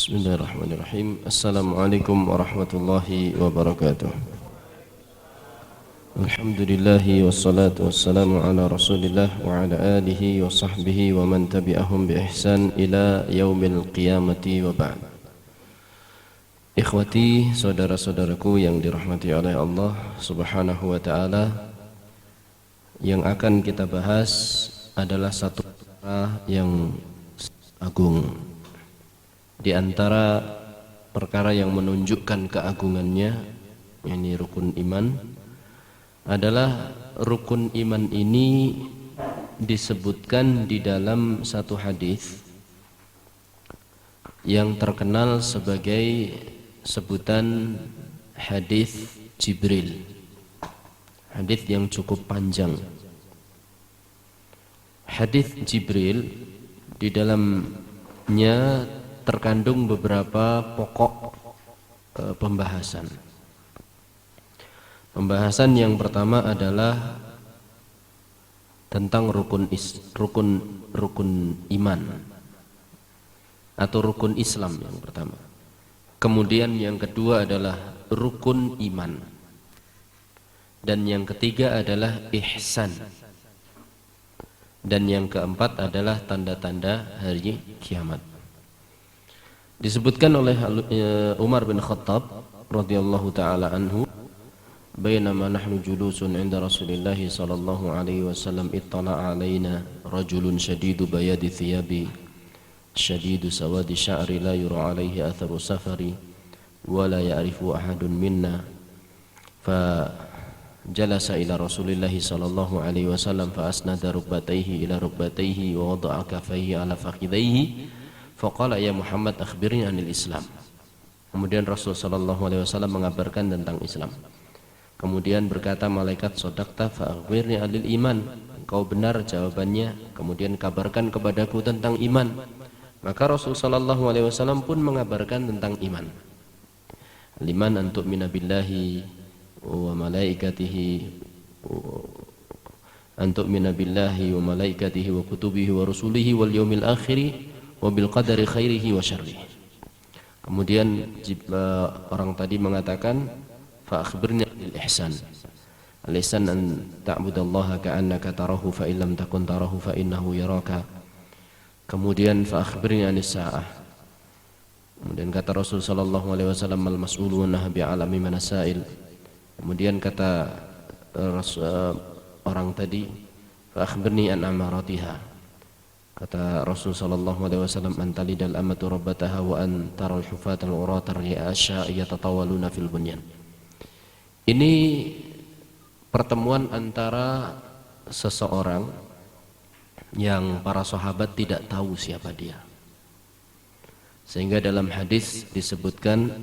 Bismillahirrahmanirrahim. Assalamualaikum warahmatullahi wabarakatuh. Alhamdulillahi wassalatu wassalamu ala rasulillah wa ala alihi wa sahbihi wa man tabi'ahum bi ihsan ila yaumil qiyamati wa ba'd. Ikhwati, saudara-saudaraku yang dirahmati oleh Allah subhanahu wa ta'ala, yang akan kita bahas adalah satu perkara yang agung. Di antara perkara yang menunjukkan keagungannya, yakni rukun iman, adalah rukun iman ini disebutkan di dalam satu hadis yang terkenal sebagai sebutan hadis Jibril. Hadis yang cukup panjang. Hadis Jibril di dalamnya terkandung beberapa pokok pembahasan. Pembahasan yang pertama adalah tentang rukun iman atau rukun Islam yang pertama. Kemudian yang kedua adalah rukun iman. Dan yang ketiga adalah ihsan. Dan yang keempat adalah tanda-tanda hari kiamat. Disebutkan oleh Umar bin Khattab radhiyallahu taala anhu, bainama nahnu julusun 'inda Rasulillah sallallahu alaihi wasallam ittala'a 'alaina rajulun shadidu bayadi thiyabi shadidu sawadi sya'ri la yura 'alaihi atharu safari wa la ya'rifu ahadun minna fa jalasa ila Rasulillah sallallahu alaihi wasallam fa asnada rukbatayhi ila rukbatayhi wa wada'a kaffayhi ala fakhidayhi faqala ya Muhammad akhbirni anil Islam. Kemudian Rasul sallallahu alaihi wasallam mengabarkan tentang Islam. Kemudian berkata malaikat, sadaqta fa akhbirni anil iman. Engkau benar jawabannya. Kemudian kabarkan kepadaku tentang iman. Maka Rasul sallallahu alaihi wasallam pun mengabarkan tentang iman. Liman an tu'mina billahi wa malaikatihi an tu'mina billahi wa malaikatihi wa kutubihi wa rusulihi wal yaumil akhiri wa bil qadari khairihi wa syarrihi. Kemudian orang tadi mengatakan fa akhbirni bil ihsan. Al ihsan an ta'budallaha ka'annaka tarahu fa in lam takun tarahu fa innahu yaraka. Kemudian fa akhbirni anis saah. Kemudian kata Rasul sallallahu alaihi wasallam al mas'uluna bi alami manasail. Kemudian kata orang tadi fa akhbirni an amaratiha. Kata Rasul sallallahu alaihi wasallam antalidal amatu rabbataha wa an taral hufatal urata ri'asya yatatawaluna fil bunyan. Ini pertemuan antara seseorang yang para sahabat tidak tahu siapa dia. Sehingga dalam hadis disebutkan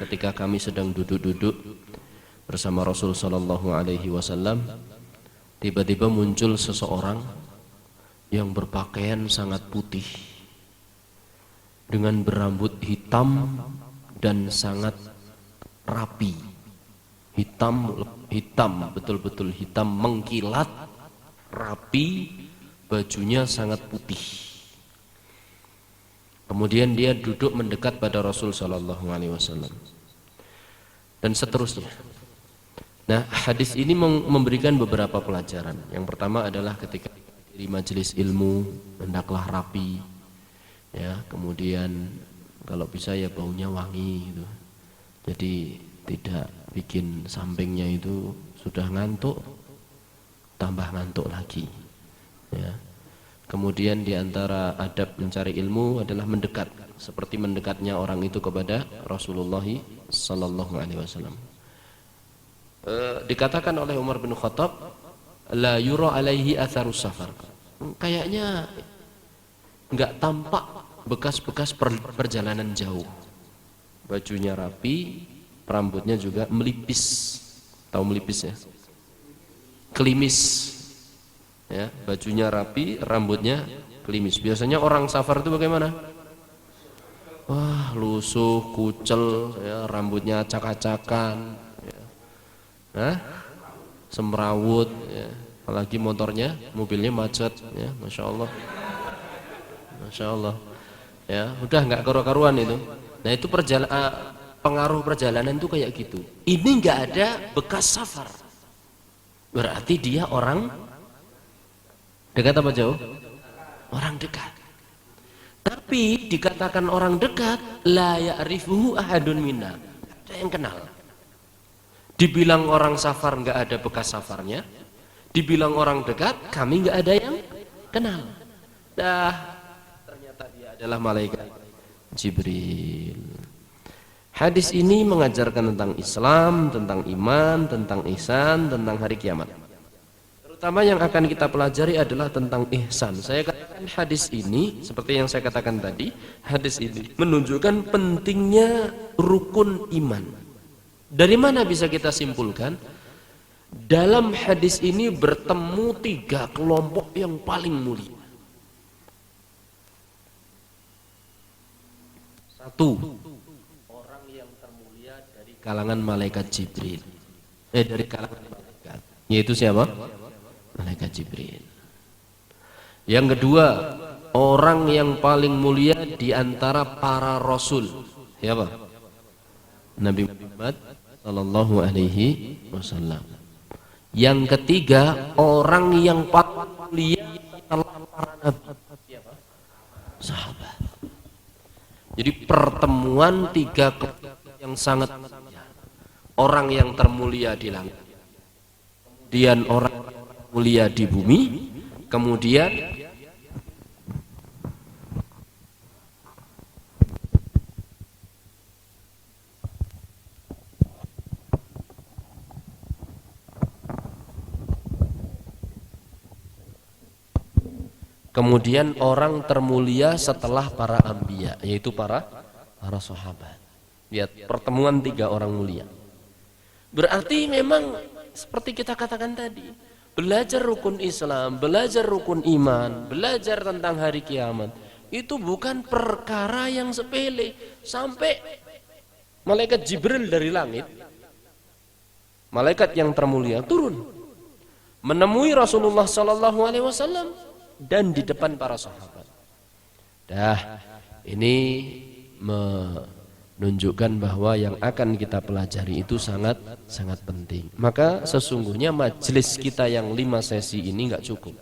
ketika kami sedang duduk-duduk bersama Rasul sallallahu alaihi wasallam, tiba-tiba muncul seseorang yang berpakaian sangat putih dengan berambut hitam dan sangat rapi. Hitam betul-betul hitam mengkilat, rapi, bajunya sangat putih. Kemudian dia duduk mendekat pada Rasul sallallahu alaihi wasallam dan seterusnya. Nah, hadis ini memberikan beberapa pelajaran. Yang pertama adalah ketika di majelis ilmu hendaklah rapi, ya. Kemudian kalau bisa ya baunya wangi gitu. Jadi tidak bikin sampingnya itu sudah ngantuk tambah ngantuk lagi, ya. Kemudian di antara adab mencari ilmu adalah mendekat, seperti mendekatnya orang itu kepada Rasulullah sallallahu alaihi wasallam. Dikatakan oleh Umar bin Khattab, la yura alaihi atharus safar. Kayaknya enggak tampak bekas-bekas perjalanan jauh. Bajunya rapi, rambutnya juga melipis. Tahu melipis ya? Kelimis. Ya, bajunya rapi, rambutnya kelimis. Biasanya orang safar itu bagaimana? Wah, lusuh, kucel, ya, rambutnya acak-acakan, ya. Hah? Semrawut, ya. Apalagi motornya, mobilnya macet, ya, masya Allah, masya Allah. Ya, udah nggak karu-karuan itu. Nah, itu pengaruh perjalanan itu kayak gitu. Ini nggak ada bekas safar. Berarti dia orang dekat apa jauh? Orang dekat. Tapi dikatakan orang dekat, la ya'rifuhu ahadun minna. Ada yang kenal. Dibilang orang safar nggak ada bekas safarnya. Dibilang orang dekat, kami nggak ada yang kenal. Ternyata dia adalah malaikat Jibril. Hadis ini mengajarkan tentang Islam, tentang iman, tentang ihsan, tentang hari kiamat. Terutama yang akan kita pelajari adalah tentang ihsan. Saya katakan hadis ini, seperti yang saya katakan tadi, hadis ini menunjukkan pentingnya rukun iman. Dari mana bisa kita simpulkan? Dalam hadis ini bertemu 3 kelompok yang paling mulia. 1, orang yang termulia dari kalangan malaikat Jibril. Dari kalangan malaikat. Yaitu siapa? Malaikat Jibril. Yang kedua, orang yang paling mulia di antara para rasul. Siapa? Nabi Muhammad sallallahu alaihi wasallam. Yang ketiga, orang yang paling mulia setelah para nabi. Siapa? Sahabat. Jadi pertemuan 3 yang sangat mulia. Orang yang termulia di langit, kemudian orang yang mulia di bumi, kemudian orang termulia setelah para anbiya, yaitu para sahabat. Lihat pertemuan 3 orang mulia. Berarti memang seperti kita katakan tadi, belajar rukun Islam, belajar rukun iman, belajar tentang hari kiamat, itu bukan perkara yang sepele. Sampai malaikat Jibril dari langit, malaikat yang termulia turun menemui Rasulullah sallallahu alaihi wasallam dan di depan para sahabat. Ini menunjukkan bahwa yang akan kita pelajari itu sangat penting. Maka sesungguhnya majelis kita yang 5 sesi ini nggak cukup.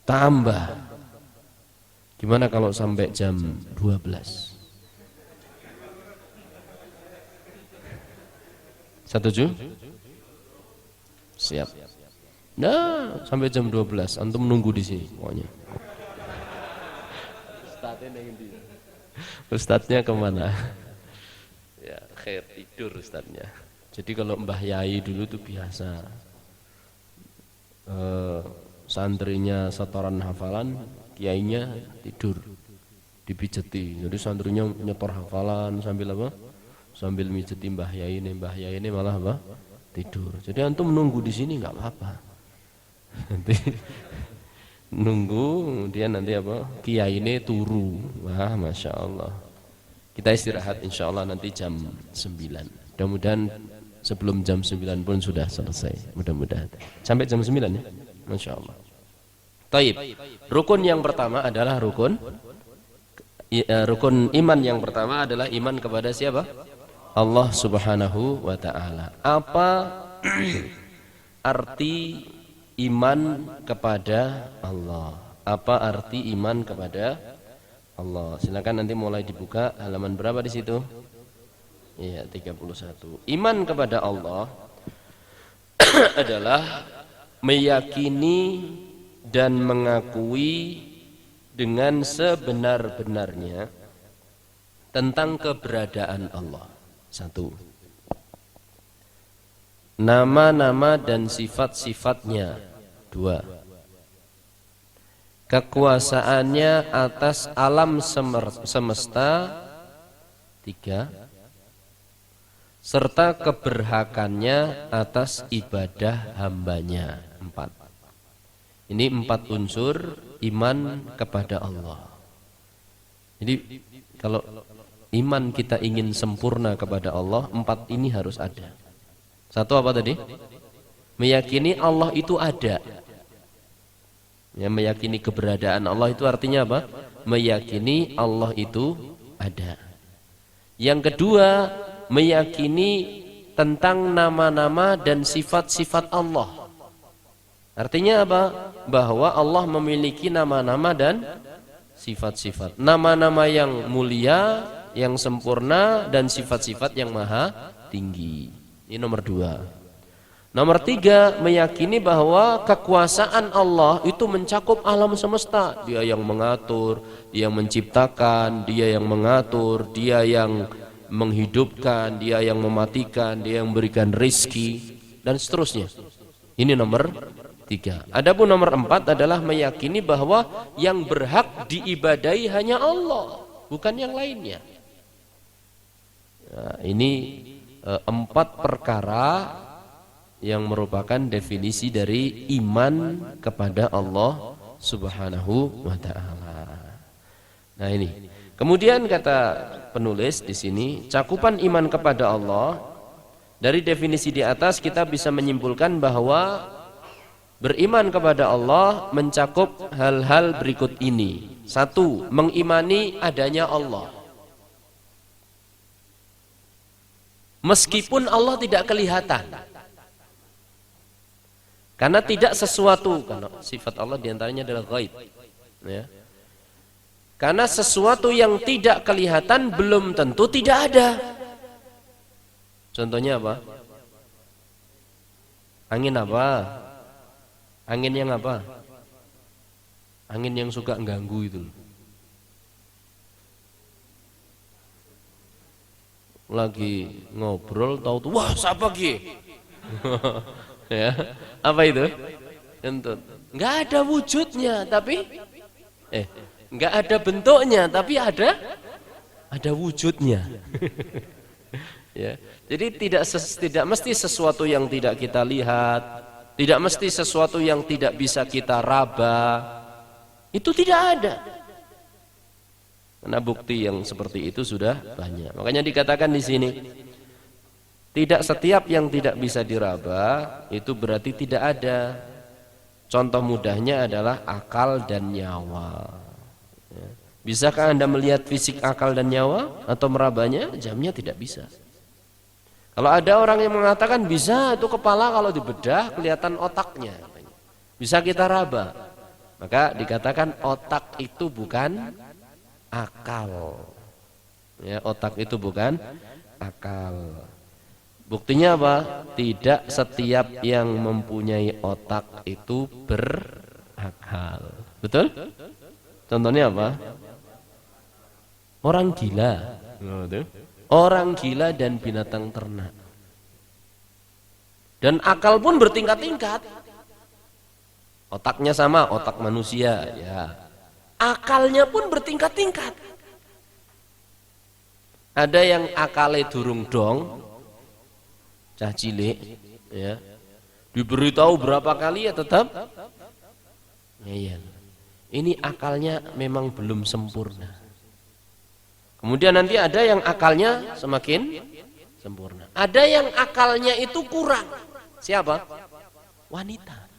Tambah. Gimana kalau sampai jam 12? Setuju? Siap. Nah, sampai jam 12 antum nunggu di sini pokoknya. Ustadznya kemana? Ya, khair tidur ustadznya. Jadi kalau Mbah Yai dulu tuh biasa santrinya setoran hafalan, kiainya tidur dipijeti. Jadi santrinya nyetor hafalan sambil apa? Sambil mijeti Mbah Yai ini malah apa? Tidur. Jadi antum menunggu di sini nggak apa-apa. Nanti nunggu, kemudian nanti apa? Kiai ini turu. Wah, masya Allah. Kita istirahat insya Allah nanti jam 9. Mudah-mudahan sebelum jam 9 pun sudah selesai. Mudah-mudahan sampai jam 9 ya, masya Allah. Taib. Rukun yang pertama adalah rukun iman yang pertama adalah iman kepada siapa? Allah Subhanahu wa ta'ala. Apa arti iman kepada Allah? Apa arti iman kepada Allah? Silakan nanti mulai dibuka halaman berapa di situ? Iya, 31. Iman kepada Allah adalah meyakini dan mengakui dengan sebenar-benarnya tentang keberadaan Allah. 1. Nama-nama dan sifat-sifatnya. 2. Kekuasaannya atas alam semesta. 3. Serta keberhakannya atas ibadah hambanya. 4. Ini 4 unsur iman kepada Allah. Jadi kalau iman kita ingin sempurna kepada Allah, 4 ini harus ada. 1 apa tadi? Meyakini Allah itu ada. Ya, meyakini keberadaan Allah itu artinya apa? Meyakini Allah itu ada. Yang kedua, meyakini tentang nama-nama dan sifat-sifat Allah. Artinya apa? Bahwa Allah memiliki nama-nama dan sifat-sifat. Nama-nama yang mulia, yang sempurna, dan sifat-sifat yang maha tinggi. Ini nomor dua. Nomor tiga, meyakini bahwa kekuasaan Allah itu mencakup alam semesta. Dia yang mengatur, dia yang menciptakan, dia yang mengatur, dia yang menghidupkan, dia yang mematikan, dia yang memberikan rizki, dan seterusnya. Ini nomor tiga. Adapun nomor empat adalah meyakini bahwa yang berhak diibadahi hanya Allah, bukan yang lainnya. Nah, ini empat perkara yang merupakan definisi dari iman kepada Allah Subhanahu wa ta'ala. Nah, ini. Kemudian kata penulis di sini, cakupan iman kepada Allah dari definisi di atas kita bisa menyimpulkan bahwa beriman kepada Allah mencakup hal-hal berikut ini. Satu, mengimani adanya Allah. Meskipun Allah tidak kelihatan. Karena tidak sesuatu, karena sifat Allah diantaranya adalah ghaib. Ya. Karena sesuatu yang tidak kelihatan belum tentu tidak ada. Contohnya apa? Angin apa? Angin yang apa? Angin yang suka ganggu itu. Lagi ngobrol tahu tuh, wah siapa Ki? Ya, apa itu? Kentut. Enggak ada wujudnya, tapi enggak ada bentuknya, tapi ada wujudnya. Ya. Jadi tidak mesti sesuatu yang tidak kita lihat, tidak mesti sesuatu yang tidak bisa kita raba. Itu tidak ada. Karena bukti yang seperti itu sudah banyak. Makanya dikatakan di sini, tidak setiap yang tidak bisa diraba itu berarti tidak ada. Contoh mudahnya adalah akal dan nyawa. Bisakah Anda melihat fisik akal dan nyawa atau merabanya? Jamnya tidak bisa. Kalau ada orang yang mengatakan bisa, itu kepala kalau dibedah kelihatan otaknya. Bisa kita raba. Maka dikatakan otak itu bukan akal. Ya, otak itu bukan akal. Buktinya apa? Tidak setiap yang mempunyai otak itu berakal. Betul? Contohnya apa? Orang gila. Orang gila dan binatang ternak. Dan akal pun bertingkat-tingkat. Otaknya sama, otak manusia, ya. Akalnya pun bertingkat-tingkat. Ada yang akalnya durung dong, cah cilik, ya. Diberitahu berapa kali ya tetap ngeyel. Ini akalnya memang belum sempurna. Kemudian nanti ada yang akalnya semakin sempurna. Ada yang akalnya itu kurang. Siapa? Wanita.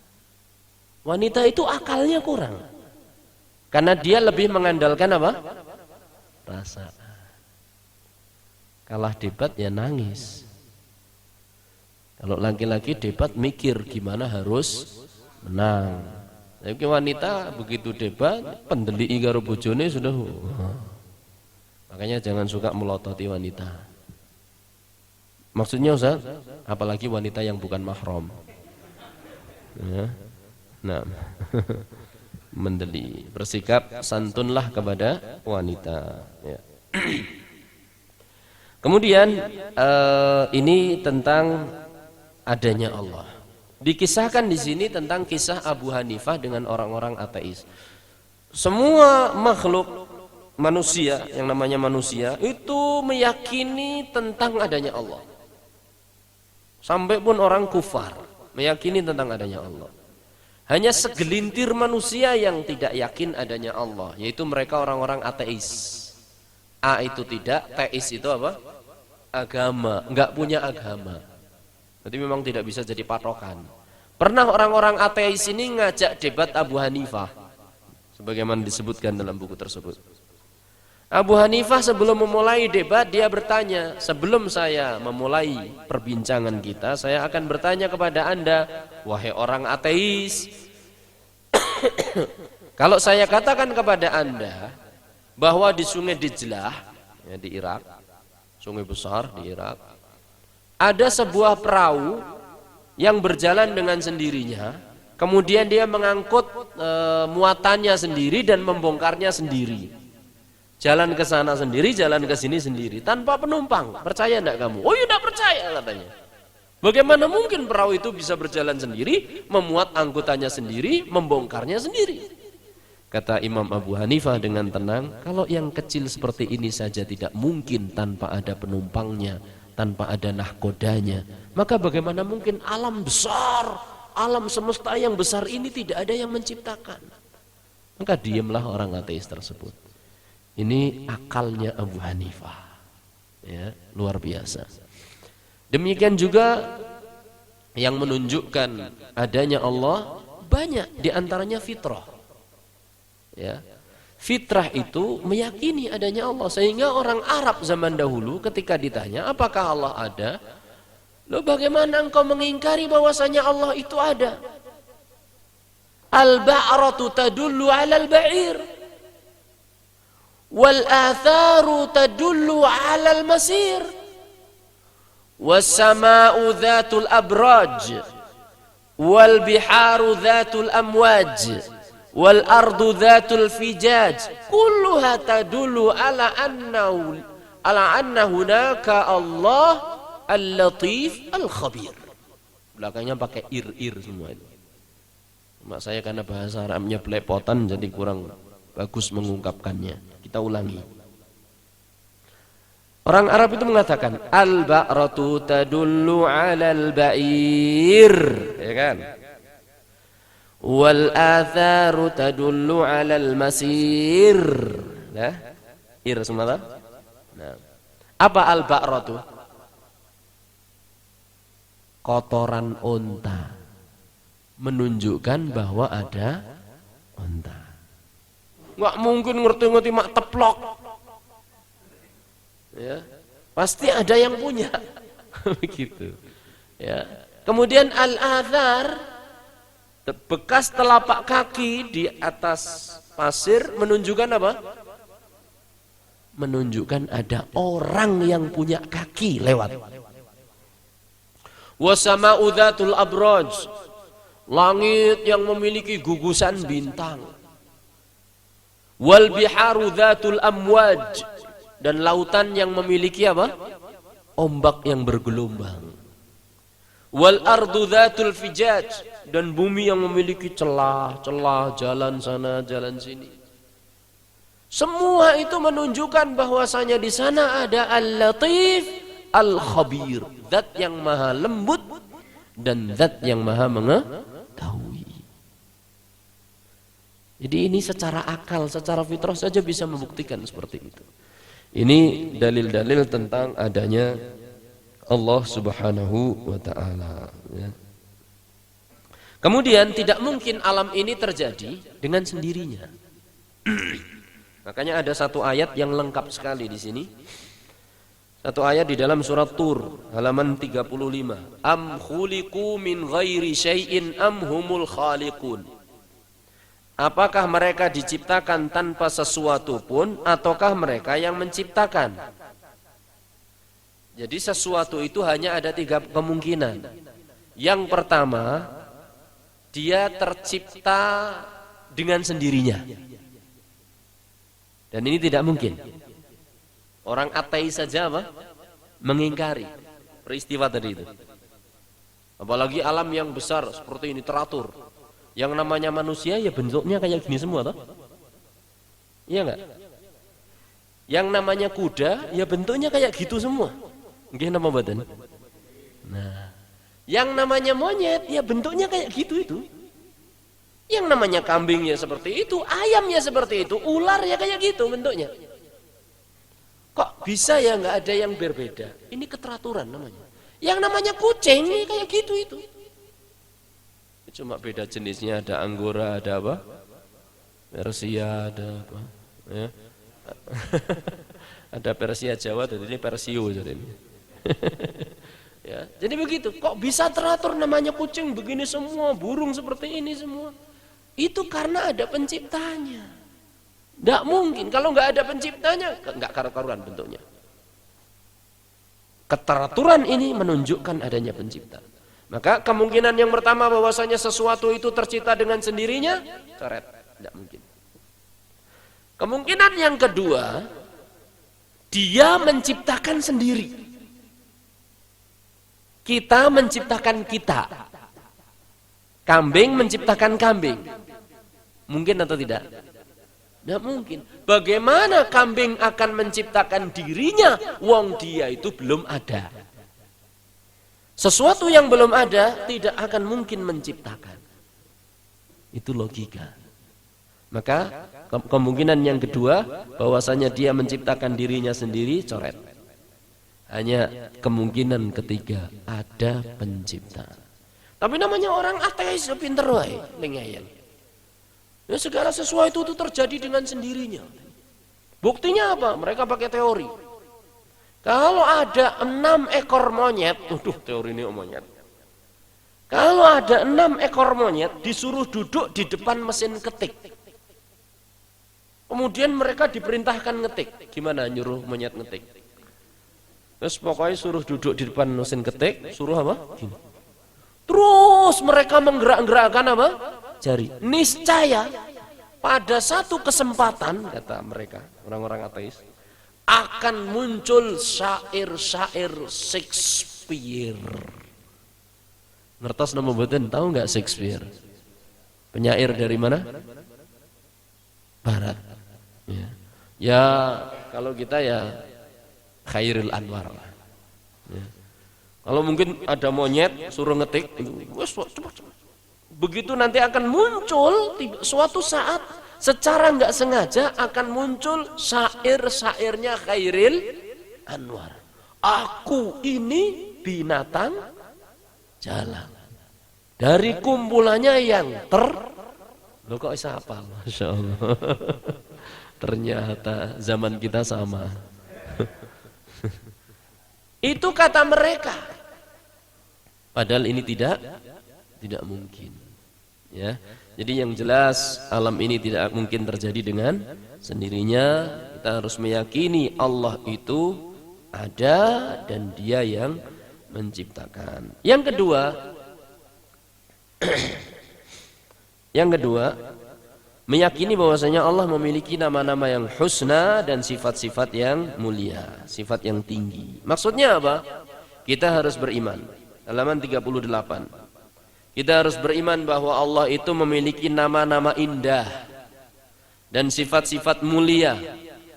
Wanita itu akalnya kurang. Karena dia lebih mengandalkan apa? Rasa. Kalah debat ya nangis. Kalau laki-laki debat mikir gimana harus menang. Tapi wanita begitu debat pendeli karo bojone sudah. Makanya jangan suka melototi wanita. Maksudnya Ustaz, apalagi wanita yang bukan mahram. Ya. Nah, mendeli, bersikap santunlah kepada wanita. Ya. Kemudian ini tentang adanya Allah. Dikisahkan di sini tentang kisah Abu Hanifah dengan orang-orang ateis. Semua makhluk manusia, yang namanya manusia, itu meyakini tentang adanya Allah. Sampai pun orang kufar meyakini tentang adanya Allah. Hanya segelintir manusia yang tidak yakin adanya Allah, yaitu mereka orang-orang ateis. A itu tidak, teis itu apa? Agama, enggak punya agama. Berarti memang tidak bisa jadi patokan. Pernah orang-orang ateis ini ngajak debat Abu Hanifah, sebagaimana disebutkan dalam buku tersebut. Abu Hanifah sebelum memulai debat dia bertanya, sebelum saya memulai perbincangan kita, saya akan bertanya kepada Anda, wahai orang ateis, kalau saya katakan kepada Anda bahwa di Sungai Dijlah, ya, di Irak, sungai besar di Irak, ada sebuah perahu yang berjalan dengan sendirinya, kemudian dia mengangkut muatannya sendiri dan membongkarnya sendiri. Jalan ke sana sendiri, jalan ke sini sendiri, tanpa penumpang. Percaya enggak kamu? Oh, ya enggak percaya katanya. Bagaimana mungkin perahu itu bisa berjalan sendiri, memuat angkutannya sendiri, membongkarnya sendiri? Kata Imam Abu Hanifah dengan tenang, kalau yang kecil seperti ini saja tidak mungkin tanpa ada penumpangnya, tanpa ada nahkodanya, maka bagaimana mungkin alam besar, alam semesta yang besar ini tidak ada yang menciptakan? Maka diamlah orang ateis tersebut. Ini akalnya Abu Hanifah, ya, luar biasa. Demikian juga yang menunjukkan adanya Allah banyak, diantaranya fitrah. Ya, fitrah itu meyakini adanya Allah, sehingga orang Arab zaman dahulu ketika ditanya apakah Allah ada, loh bagaimana engkau mengingkari bahwasanya Allah itu ada? Al-ba'ratu tadullu 'alal ba'ir wal atharu tadullu 'alal masir was sama'u dzatul abraj wal biharu dzatul amwaj wal ardu dzatul fijaj kulluha tadullu ala anna hunaka Allah al-latif al-khabir. Belakangnya pakai ir semua itu. Mak saya karena bahasa Arabnya belepotan jadi kurang bagus mengungkapkannya. Kita ulangi. Orang Arab itu mengatakan al-ba'ratu tadullu 'alal ba'ir, ya kan? Wal atharu tadullu 'alal masir. Nah, ir semua. Nah, apa al-ba'ratu? Kotoran unta, menunjukkan bahwa ada unta. Nggak mungkin ngerti-ngerti mak teplok, ya, pasti ada yang punya. Begitu, ya. Kemudian al-athar, bekas telapak kaki di atas pasir, menunjukkan apa? Menunjukkan ada orang yang punya kaki lewat. Wasama'u dzatul abraj, langit yang memiliki gugusan bintang. Wal biharu dzatul amwaj, dan lautan yang memiliki apa? Ombak yang bergelombang. Wal ardu dzatul fijaj, dan bumi yang memiliki celah-celah, jalan sana, jalan sini. Semua itu menunjukkan bahwasanya di sana ada Al-Latif Al-Khabir, zat yang maha lembut dan zat yang maha mengetahui. Jadi ini secara akal, secara fitrah saja bisa membuktikan seperti itu. Ini dalil-dalil tentang adanya Allah Subhanahu wa ta'ala, ya. Kemudian tidak mungkin alam ini terjadi dengan sendirinya. Makanya ada satu ayat yang lengkap sekali di sini. Satu ayat di dalam surat Tur halaman 35. Am khuliqu min ghairi syai'in am humul khaliqun. Apakah mereka diciptakan tanpa sesuatu pun ataukah mereka yang menciptakan? Jadi sesuatu itu hanya ada 3 kemungkinan. Yang pertama, dia tercipta dengan sendirinya. Dan ini tidak mungkin. Orang ateis saja apa? Mengingkari peristiwa tadi itu. Apalagi alam yang besar seperti ini teratur. Yang namanya manusia ya bentuknya kayak gini semua toh? Iya enggak? Yang namanya kuda ya bentuknya kayak gitu semua. Nggih nama badan. Nah, yang namanya monyet ya bentuknya kayak gitu itu. Yang namanya kambing ya seperti itu, ayam ya seperti itu, ular ya kayak gitu bentuknya. Kok bisa ya nggak ada yang berbeda? Ini keteraturan namanya. Yang namanya kucing ini kayak gitu itu. Cuma beda jenisnya, ada Anggora, ada apa? Persia, ada apa? Ya. Ada Persia Jawa, dan ini Persio jadi ini. Ya, jadi begitu. Kok bisa teratur namanya kucing begini semua, burung seperti ini semua? Itu karena ada penciptanya. Tidak mungkin kalau nggak ada penciptanya, nggak karu-karuan bentuknya. Keteraturan ini menunjukkan adanya pencipta. Maka kemungkinan yang pertama bahwasanya sesuatu itu tercipta dengan sendirinya, coret, tidak mungkin. Kemungkinan yang kedua, dia menciptakan sendiri. Kita menciptakan kita. Kambing menciptakan kambing. Mungkin atau tidak? Tidak mungkin. Bagaimana kambing akan menciptakan dirinya, wong dia itu belum ada. Sesuatu yang belum ada tidak akan mungkin menciptakan. Itu logika. Maka kemungkinan yang kedua, bahwasanya dia menciptakan dirinya sendiri, coret. Hanya kemungkinan ketiga, ada pencipta. Tapi namanya orang ateis, pinter wae, lengayan. Ya, segala sesuatu itu terjadi dengan sendirinya. Buktinya apa? Mereka pakai teori. Kalau ada 6 ekor monyet, teori ini monyet. Kalau ada 6 ekor monyet disuruh duduk di depan mesin ketik. Kemudian mereka diperintahkan ngetik. Gimana nyuruh monyet ngetik? Terus pokoknya suruh duduk di depan mesin ketik, suruh apa? Gini. Terus mereka menggerak-gerakkan apa? Jari. Niscaya pada satu kesempatan, kata mereka, orang-orang ateis, akan muncul syair-syair Shakespeare. Ngertos nama mboten, tahu nggak Shakespeare? Penyair dari mana? Barat. Ya, kalau kita ya Khairul Anwar. Ya. Kalau mungkin ada monyet suruh ngetik, cepat. Begitu nanti akan muncul suatu saat secara nggak sengaja akan muncul syair-syairnya Khairul Anwar. Aku ini binatang jalan. Dari kumpulannya yang lo kok bisa apa? Masya Allah. Ternyata zaman kita sama. Itu kata mereka. Padahal ini tidak mungkin. Ya. Jadi yang jelas alam ini tidak mungkin terjadi dengan sendirinya. Kita harus meyakini Allah itu ada dan Dia yang menciptakan. Yang kedua, meyakini bahwasanya Allah memiliki nama-nama yang husna dan sifat-sifat yang mulia, sifat yang tinggi. Maksudnya apa? Kita harus beriman. Halaman 38. Kita harus beriman bahwa Allah itu memiliki nama-nama indah dan sifat-sifat mulia.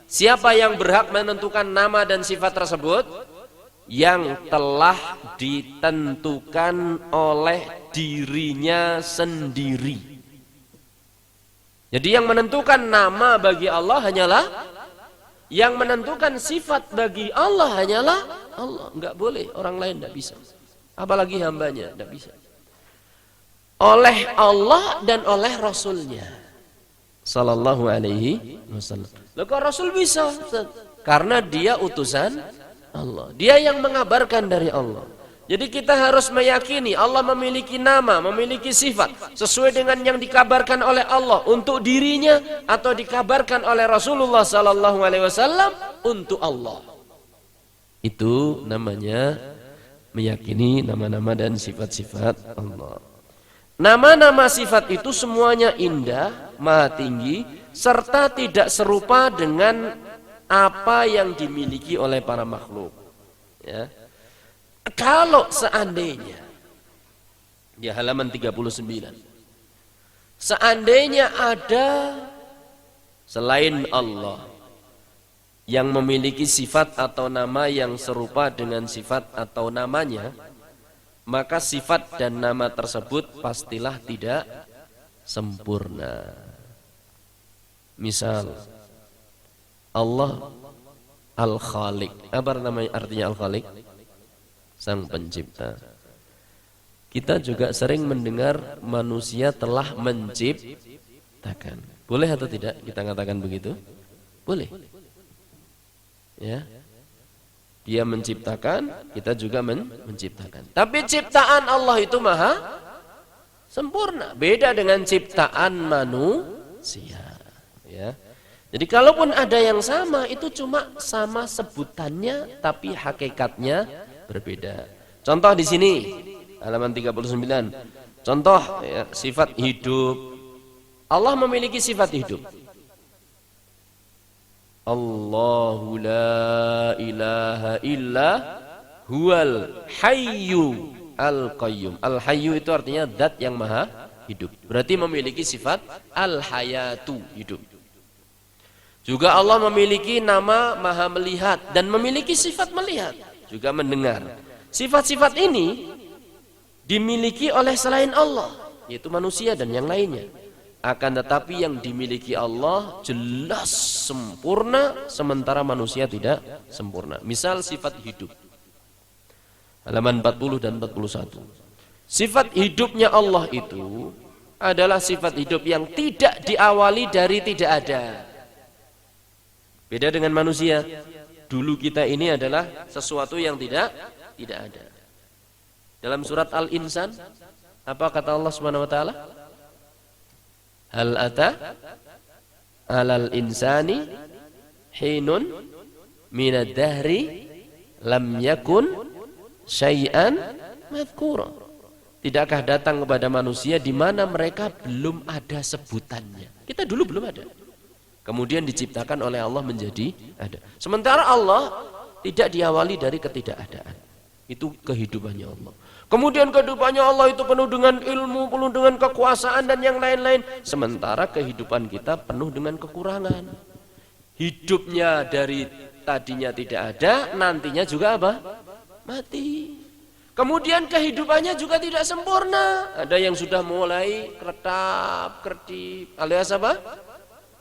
Siapa yang berhak menentukan nama dan sifat tersebut? Yang telah ditentukan oleh dirinya sendiri. Jadi yang menentukan nama bagi Allah hanyalah, yang menentukan sifat bagi Allah hanyalah Allah. Enggak boleh orang lain, enggak bisa. Apalagi hambanya, enggak bisa. Oleh Allah dan oleh Rasulnya sallallahu alaihi wasallam. Loh kok Rasul bisa? Karena dia utusan Allah. Dia yang mengabarkan dari Allah. Jadi kita harus meyakini Allah memiliki nama, memiliki sifat sesuai dengan yang dikabarkan oleh Allah untuk dirinya atau dikabarkan oleh Rasulullah sallallahu alaihi wasallam untuk Allah. Itu namanya meyakini nama-nama dan sifat-sifat Allah. Nama-nama sifat itu semuanya indah, maha tinggi, serta tidak serupa dengan apa yang dimiliki oleh para makhluk. Ya. Kalau seandainya, di halaman 39, seandainya ada selain Allah yang memiliki sifat atau nama yang serupa dengan sifat atau namanya, maka sifat dan nama tersebut pastilah tidak sempurna. Misal Allah Al-Khaliq. Apa namanya artinya Al-Khaliq? Sang pencipta. kita juga sering mendengar manusia telah menciptakan. Boleh atau tidak kita katakan begitu? Boleh. Ya. Dia menciptakan, kita juga menciptakan. Tapi ciptaan Allah itu maha sempurna. Beda dengan ciptaan manusia. Ya. Jadi kalaupun ada yang sama, itu cuma sama sebutannya, tapi hakikatnya berbeda. Contoh di sini, halaman 39. Contoh ya, sifat hidup. Allah memiliki sifat hidup. Allahu la ilaha illa huwal hayyu al-qayyum. Al-hayyu itu artinya zat yang maha hidup. Berarti memiliki sifat al-hayatu, hidup. Juga Allah memiliki nama maha melihat dan memiliki sifat melihat, juga mendengar. Sifat-sifat ini dimiliki oleh selain Allah, yaitu manusia dan yang lainnya. Akan tetapi yang dimiliki Allah jelas sempurna, sementara manusia tidak sempurna. Misal sifat hidup. Halaman 40 dan 41. Sifat hidupnya Allah itu adalah sifat hidup yang tidak diawali dari tidak ada. Beda dengan manusia. Dulu kita ini adalah sesuatu yang tidak ada. Dalam surat Al-Insan, apa kata Allah Subhanahu wa taala? Hal ata 'alal insani hinun minad dahri lam yakun syai'an madhkura. Tidakkah datang kepada manusia di mana mereka belum ada sebutannya? Kita dulu belum ada. Kemudian diciptakan oleh Allah menjadi ada. Sementara Allah tidak diawali dari ketidakadaan. Itu kehidupannya Allah. Kemudian kehidupannya Allah itu penuh dengan ilmu, penuh dengan kekuasaan dan yang lain-lain. Sementara kehidupan kita penuh dengan kekurangan. Hidupnya dari tadinya tidak ada, nantinya juga apa? Mati. Kemudian kehidupannya juga tidak sempurna. Ada yang sudah mulai keretap-kertip, alias apa?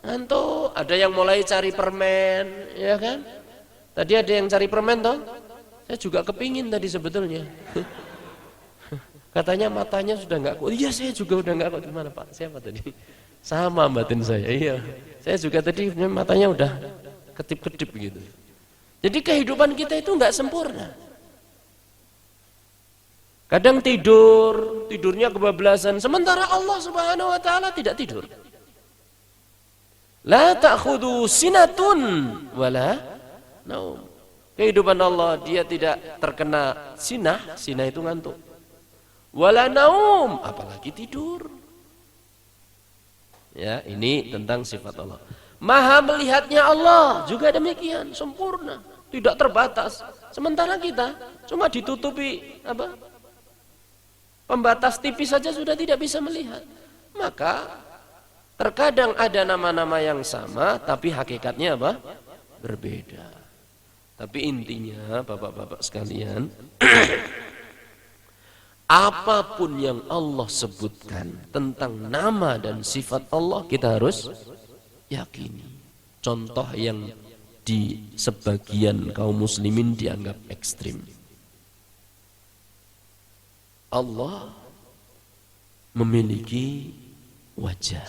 Ngantuk. Ada yang mulai cari permen, ya kan? Tadi ada yang cari permen toh? Saya juga kepingin tadi sebetulnya. Katanya matanya sudah nggak kuat. Iya, saya juga udah nggak kuat. Gimana Pak? Siapa tadi? Sama batin saya. Iya. Saya juga tadi matanya udah ketip-ketip gitu. Jadi kehidupan kita itu nggak sempurna. Kadang tidurnya kebablasan. Sementara Allah Subhanahu wa taala tidak tidur. La ta'khudhu sinatun wala naum. Kehidupan Allah dia tidak terkena sinah itu ngantuk. Wala naum, apalagi tidur. Ya, ini tentang sifat Allah. Maha melihatnya Allah juga demikian, sempurna, tidak terbatas. Sementara kita cuma ditutupi apa? Pembatas tipis saja sudah tidak bisa melihat. Maka terkadang ada nama-nama yang sama, tapi hakikatnya apa? Berbeda. Tapi intinya, bapak-bapak sekalian, apapun yang Allah sebutkan tentang nama dan sifat Allah, kita harus yakini. Contoh yang di sebagian kaum muslimin dianggap ekstrim. Allah memiliki wajah.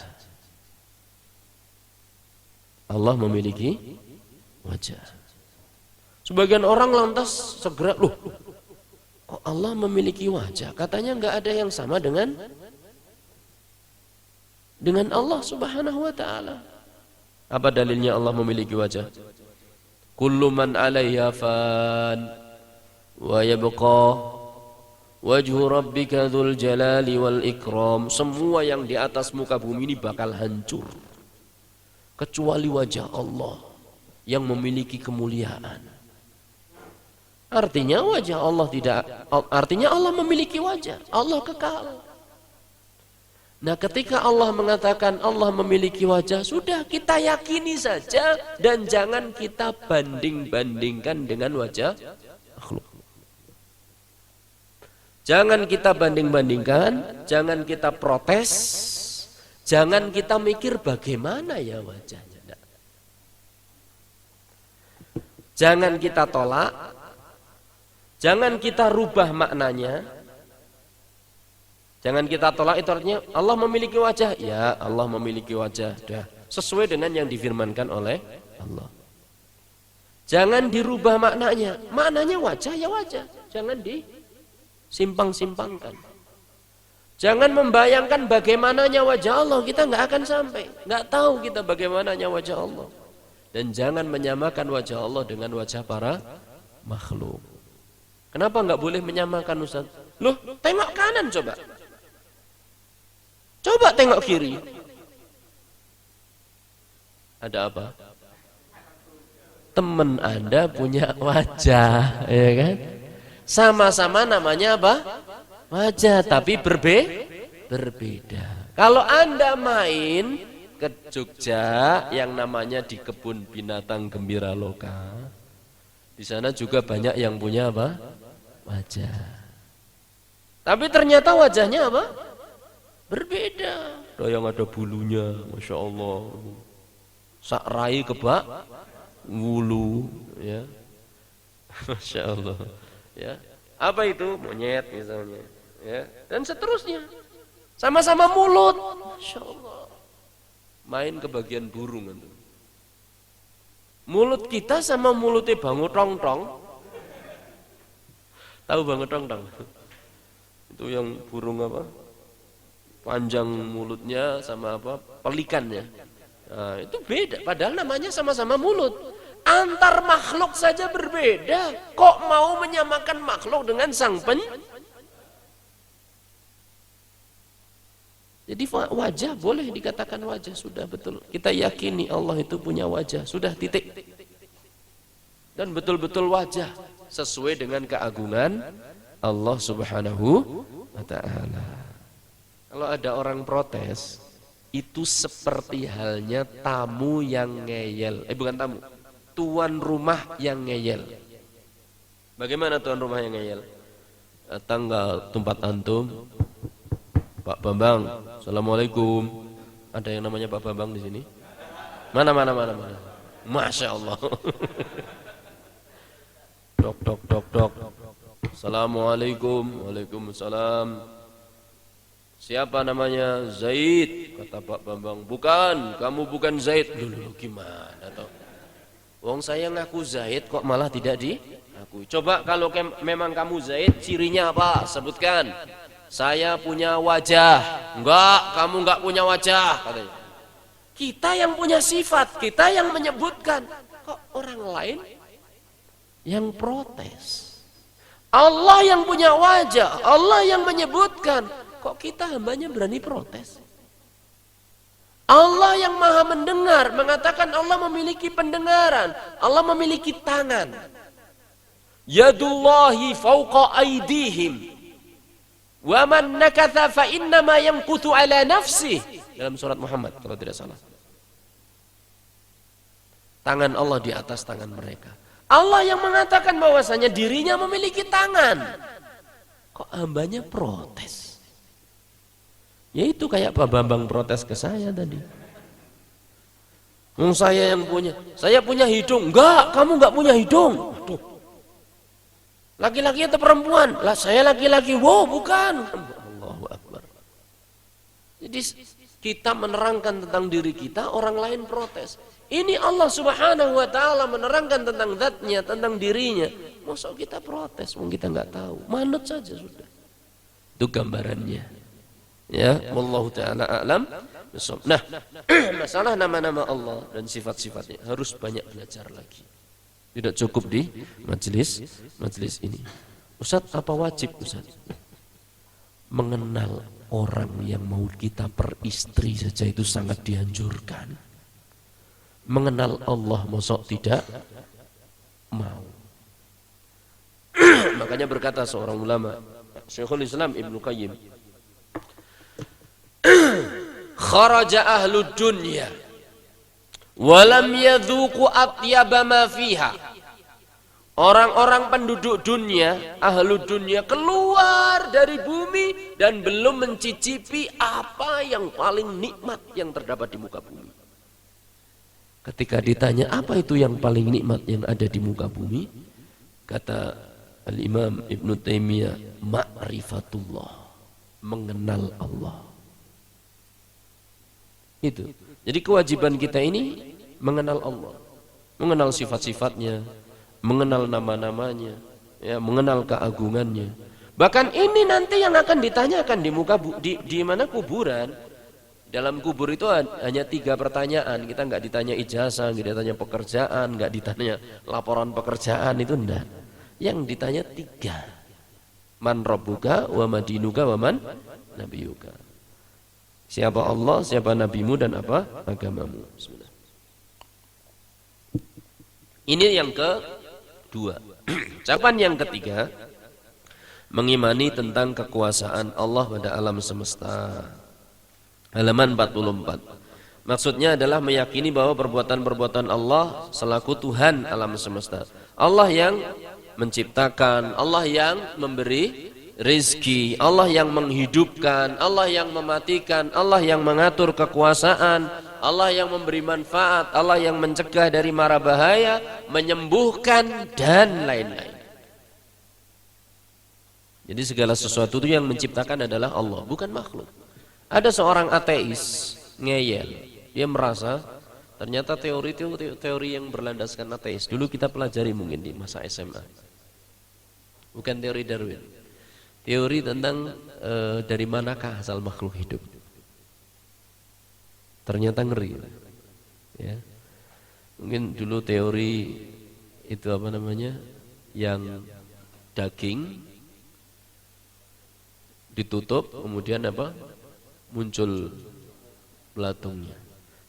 Allah memiliki wajah. Sebagian orang lantas segera, loh, kok Allah memiliki wajah? Katanya nggak ada yang sama dengan Allah Subhanahu wa taala. Apa dalilnya Allah memiliki wajah? Kullu man 'alaiha fan wa yabqa wajhu rabbika dzul jalali wal ikram. Semua yang di atas muka bumi ini bakal hancur kecuali wajah Allah yang memiliki kemuliaan. Artinya wajah Allah artinya Allah memiliki wajah, Allah kekal. Nah, ketika Allah mengatakan Allah memiliki wajah, sudah kita yakini saja dan jangan kita banding-bandingkan dengan wajah makhluk. Jangan kita banding-bandingkan, jangan kita protes, jangan kita mikir bagaimana ya wajahnya. Jangan kita tolak, jangan kita rubah maknanya. Jangan kita tolak, itu artinya Allah memiliki wajah. Ya, Allah memiliki wajah. Dah, sesuai dengan yang difirmankan oleh Allah. Jangan dirubah maknanya. Maknanya wajah ya wajah. Jangan disimpang-simpangkan. Jangan membayangkan bagaimananya wajah Allah. Kita nggak akan sampai. Nggak tahu kita bagaimananya wajah Allah. Dan jangan menyamakan wajah Allah dengan wajah para makhluk. Kenapa nggak boleh menyamakan, Ustaz? Loh, tengok kanan coba. Coba tengok kiri. Ada apa? Teman Anda punya wajah, ya kan? Sama-sama namanya apa? Wajah, tapi berbeda. Kalau Anda main ke Jogja yang namanya di Kebun Binatang Gembira Loka, di sana juga banyak yang punya apa? Wajah. Tapi ternyata wajahnya apa? Berbeda. Ada yang ada bulunya, Masya Allah. Sakrai kebak wulu, ya. Masya Allah. Ya. Apa itu? Monyet misalnya, ya. Dan seterusnya. Sama-sama mulut, Masya Allah. Main ke bagian burung itu. Mulut kita sama mulutnya bangu tong-tong. Tahu bangu tong-tong? Itu yang burung apa? Panjang mulutnya sama apa? Pelikannya. Nah, itu beda. Padahal namanya sama-sama mulut. Antar makhluk saja berbeda. Kok mau menyamakan makhluk dengan sang Jadi wajah boleh dikatakan wajah, sudah betul. Kita yakini Allah itu punya wajah, sudah titik. Dan betul-betul wajah sesuai dengan keagungan Allah Subhanahu wa ta'ala. Kalau ada orang protes, itu seperti halnya tamu yang ngeyel. Bukan tamu, tuan rumah yang ngeyel. Bagaimana tuan rumah yang ngeyel? Datang ke tempat antum, Pak Bambang, Assalamualaikum. Ada yang namanya Pak Bambang di sini? Mana? Masya Allah. Dok. Assalamualaikum. Waalaikumsalam. Siapa namanya? Zaid. Kata Pak Bambang. Bukan, kamu bukan Zaid. Dulu gimana toh? Wong saya ngaku Zaid kok malah tidak diakui. Coba kalau memang kamu Zaid, cirinya apa? Sebutkan. Saya punya wajah. Enggak, kamu enggak punya wajah, katanya. Kita yang punya sifat, kita yang menyebutkan. Kok orang lain yang protes? Allah yang punya wajah, Allah yang menyebutkan. Kok kita hambanya berani protes? Allah yang maha mendengar mengatakan Allah memiliki pendengaran, Allah memiliki tangan. Yadullahi fauqa aidihim. Wa man nakatha fa innama yanquthu ala nafsih. Dalam surat Muhammad kalau tidak salah. Tangan Allah di atas tangan mereka. Allah yang mengatakan bahwasanya dirinya memiliki tangan. Kok hambanya protes? Ya itu kayak Pak Bambang protes ke saya tadi. Saya yang punya. Saya punya hidung. Enggak, kamu enggak punya hidung. Aduh. Laki-laki atau perempuan? Lah saya laki-laki. Wow, bukan. Allahu Akbar. Jadi kita menerangkan tentang diri kita, orang lain protes. Ini Allah Subhanahu wa ta'ala menerangkan tentang zatnya, tentang dirinya. Masa kita protes, kita nggak tahu. Manut saja sudah. Itu gambarannya. Ya, wallahu ta'ala a'lam. Nah, masalah nama-nama Allah dan sifat-sifatnya harus banyak belajar lagi. Tidak cukup di majelis ini. Ustaz, apa wajib Ustaz? Mengenal orang yang mau kita peristri saja itu sangat dianjurkan. Mengenal Allah mosok tidak mau. Makanya berkata seorang ulama, Syekhul Islam Ibnu Qayyim, kharaja ahlud dunya walam yadhuqu atyaba ma fiha. Orang-orang penduduk dunia, ahlud dunya keluar dari bumi dan belum mencicipi apa yang paling nikmat yang terdapat di muka bumi. Ketika ditanya apa itu yang paling nikmat yang ada di muka bumi, kata Al-Imam Ibnu Taimiyah, ma'rifatullah. mengenal Allah. Itu. Jadi kewajiban kita ini mengenal Allah, mengenal sifat-sifatnya, mengenal nama-namanya, ya, mengenal keagungannya. Bahkan ini nanti yang akan ditanyakan di muka di mana kuburan. Dalam kubur itu hanya 3 pertanyaan. Kita nggak ditanya ijazah, nggak ditanya pekerjaan, nggak ditanya laporan pekerjaan, itu enggak. Yang ditanya 3. Man rabbuka wa madinuka wa man nabiyuka. Siapa Allah, siapa nabimu, dan apa agamamu. Bismillah. Ini yang kedua. Ucapan yang ketiga, mengimani tentang kekuasaan Allah pada alam semesta. Halaman 44. Maksudnya adalah meyakini bahwa perbuatan-perbuatan Allah selaku Tuhan alam semesta. Allah yang menciptakan, Allah yang memberi rezeki, Allah yang menghidupkan, Allah yang mematikan, Allah yang mengatur kekuasaan, Allah yang memberi manfaat, Allah yang mencegah dari mara bahaya, menyembuhkan, dan lain-lain. Jadi segala sesuatu itu yang menciptakan adalah Allah, bukan makhluk. Ada seorang ateis ngeyel, dia merasa ternyata teori itu teori yang berlandaskan ateis. Dulu kita pelajari mungkin di masa SMA. Bukan teori Darwin. Teori tentang dari manakah asal makhluk hidup. Ternyata ngeri. Ya. Mungkin dulu teori itu apa namanya? Yang daging ditutup kemudian apa? Muncul belatungnya.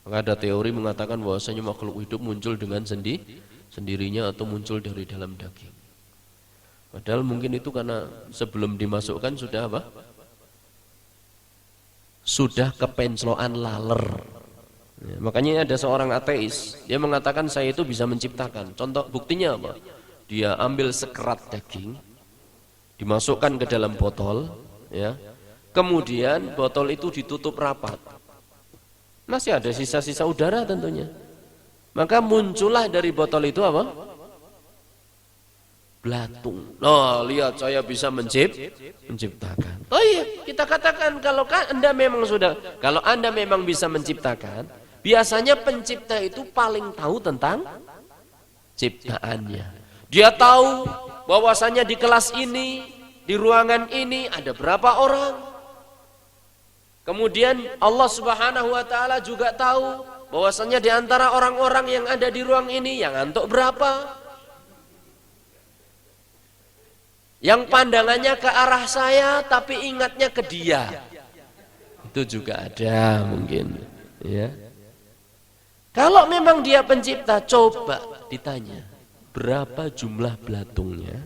Maka ada teori mengatakan bahwasanya makhluk hidup muncul dengan sendirinya atau muncul dari dalam daging. Padahal mungkin itu karena sebelum dimasukkan sudah apa? Sudah kepencloan laler. Ya, makanya ada seorang ateis, dia mengatakan saya itu bisa menciptakan. Contoh buktinya apa? Dia ambil sekerat daging, dimasukkan ke dalam botol, ya. Kemudian botol itu ditutup rapat. Masih ada sisa-sisa udara tentunya. Maka muncullah dari botol itu apa? Belatung. Nah, lihat saya bisa menciptakan. Oh iya, kita katakan kalau Anda memang bisa menciptakan, biasanya pencipta itu paling tahu tentang ciptaannya. Dia tahu bahwasanya di kelas ini, di ruangan ini ada berapa orang. Kemudian Allah Subhanahu wa taala juga tahu bahwasanya di antara orang-orang yang ada di ruang ini yang ngantuk berapa. Yang pandangannya ke arah saya tapi ingatnya ke dia. Itu juga ada mungkin, ya. Kalau memang dia pencipta, coba ditanya, berapa jumlah belatungnya?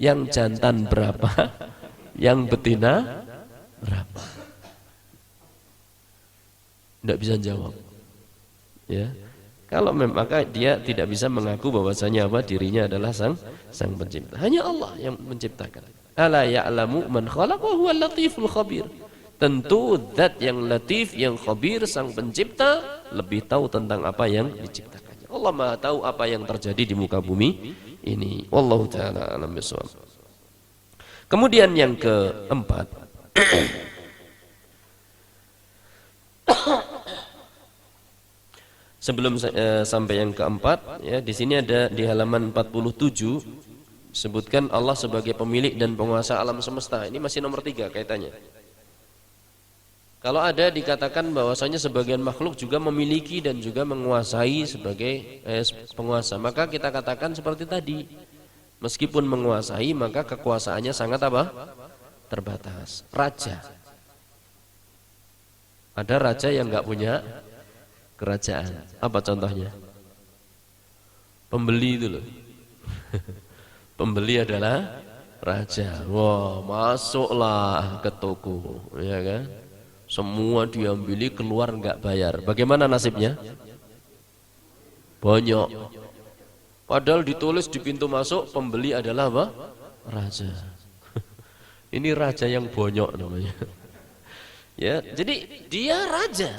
Yang jantan berapa? Yang betina berapa? Tidak bisa jawab, ya. Kalau memang maka dia tidak bisa mengaku bahwasanya apa dirinya adalah sang pencipta. Hanya Allah yang menciptakan. Ala ya'lamu man khalaq wa huwal latiful khabir. Tentu zat yang latif, yang khabir, sang pencipta lebih tahu tentang apa yang diciptakannya. Allah Maha tahu apa yang terjadi di muka bumi ini. Wallahu taala alam bisawab. Kemudian yang keempat, sebelum sampai yang keempat, ya, di sini ada di halaman 47 sebutkan Allah sebagai pemilik dan penguasa alam semesta. Ini masih nomor 3 kaitannya. Kalau ada dikatakan bahwasanya sebagian makhluk juga memiliki dan juga menguasai sebagai penguasa, maka kita katakan seperti tadi. Meskipun menguasai, maka kekuasaannya sangat apa? Terbatas. Raja. Ada raja yang nggak punya kerajaan. Apa contohnya? Pembeli itu loh. Pembeli adalah raja. Wah, masuklah ke toko, ya kan? Semua diambili, keluar nggak bayar. Bagaimana nasibnya? Banyak. Padahal ditulis di pintu masuk, pembeli adalah apa? Raja. Ini raja yang bonyok namanya. Ya, jadi dia raja.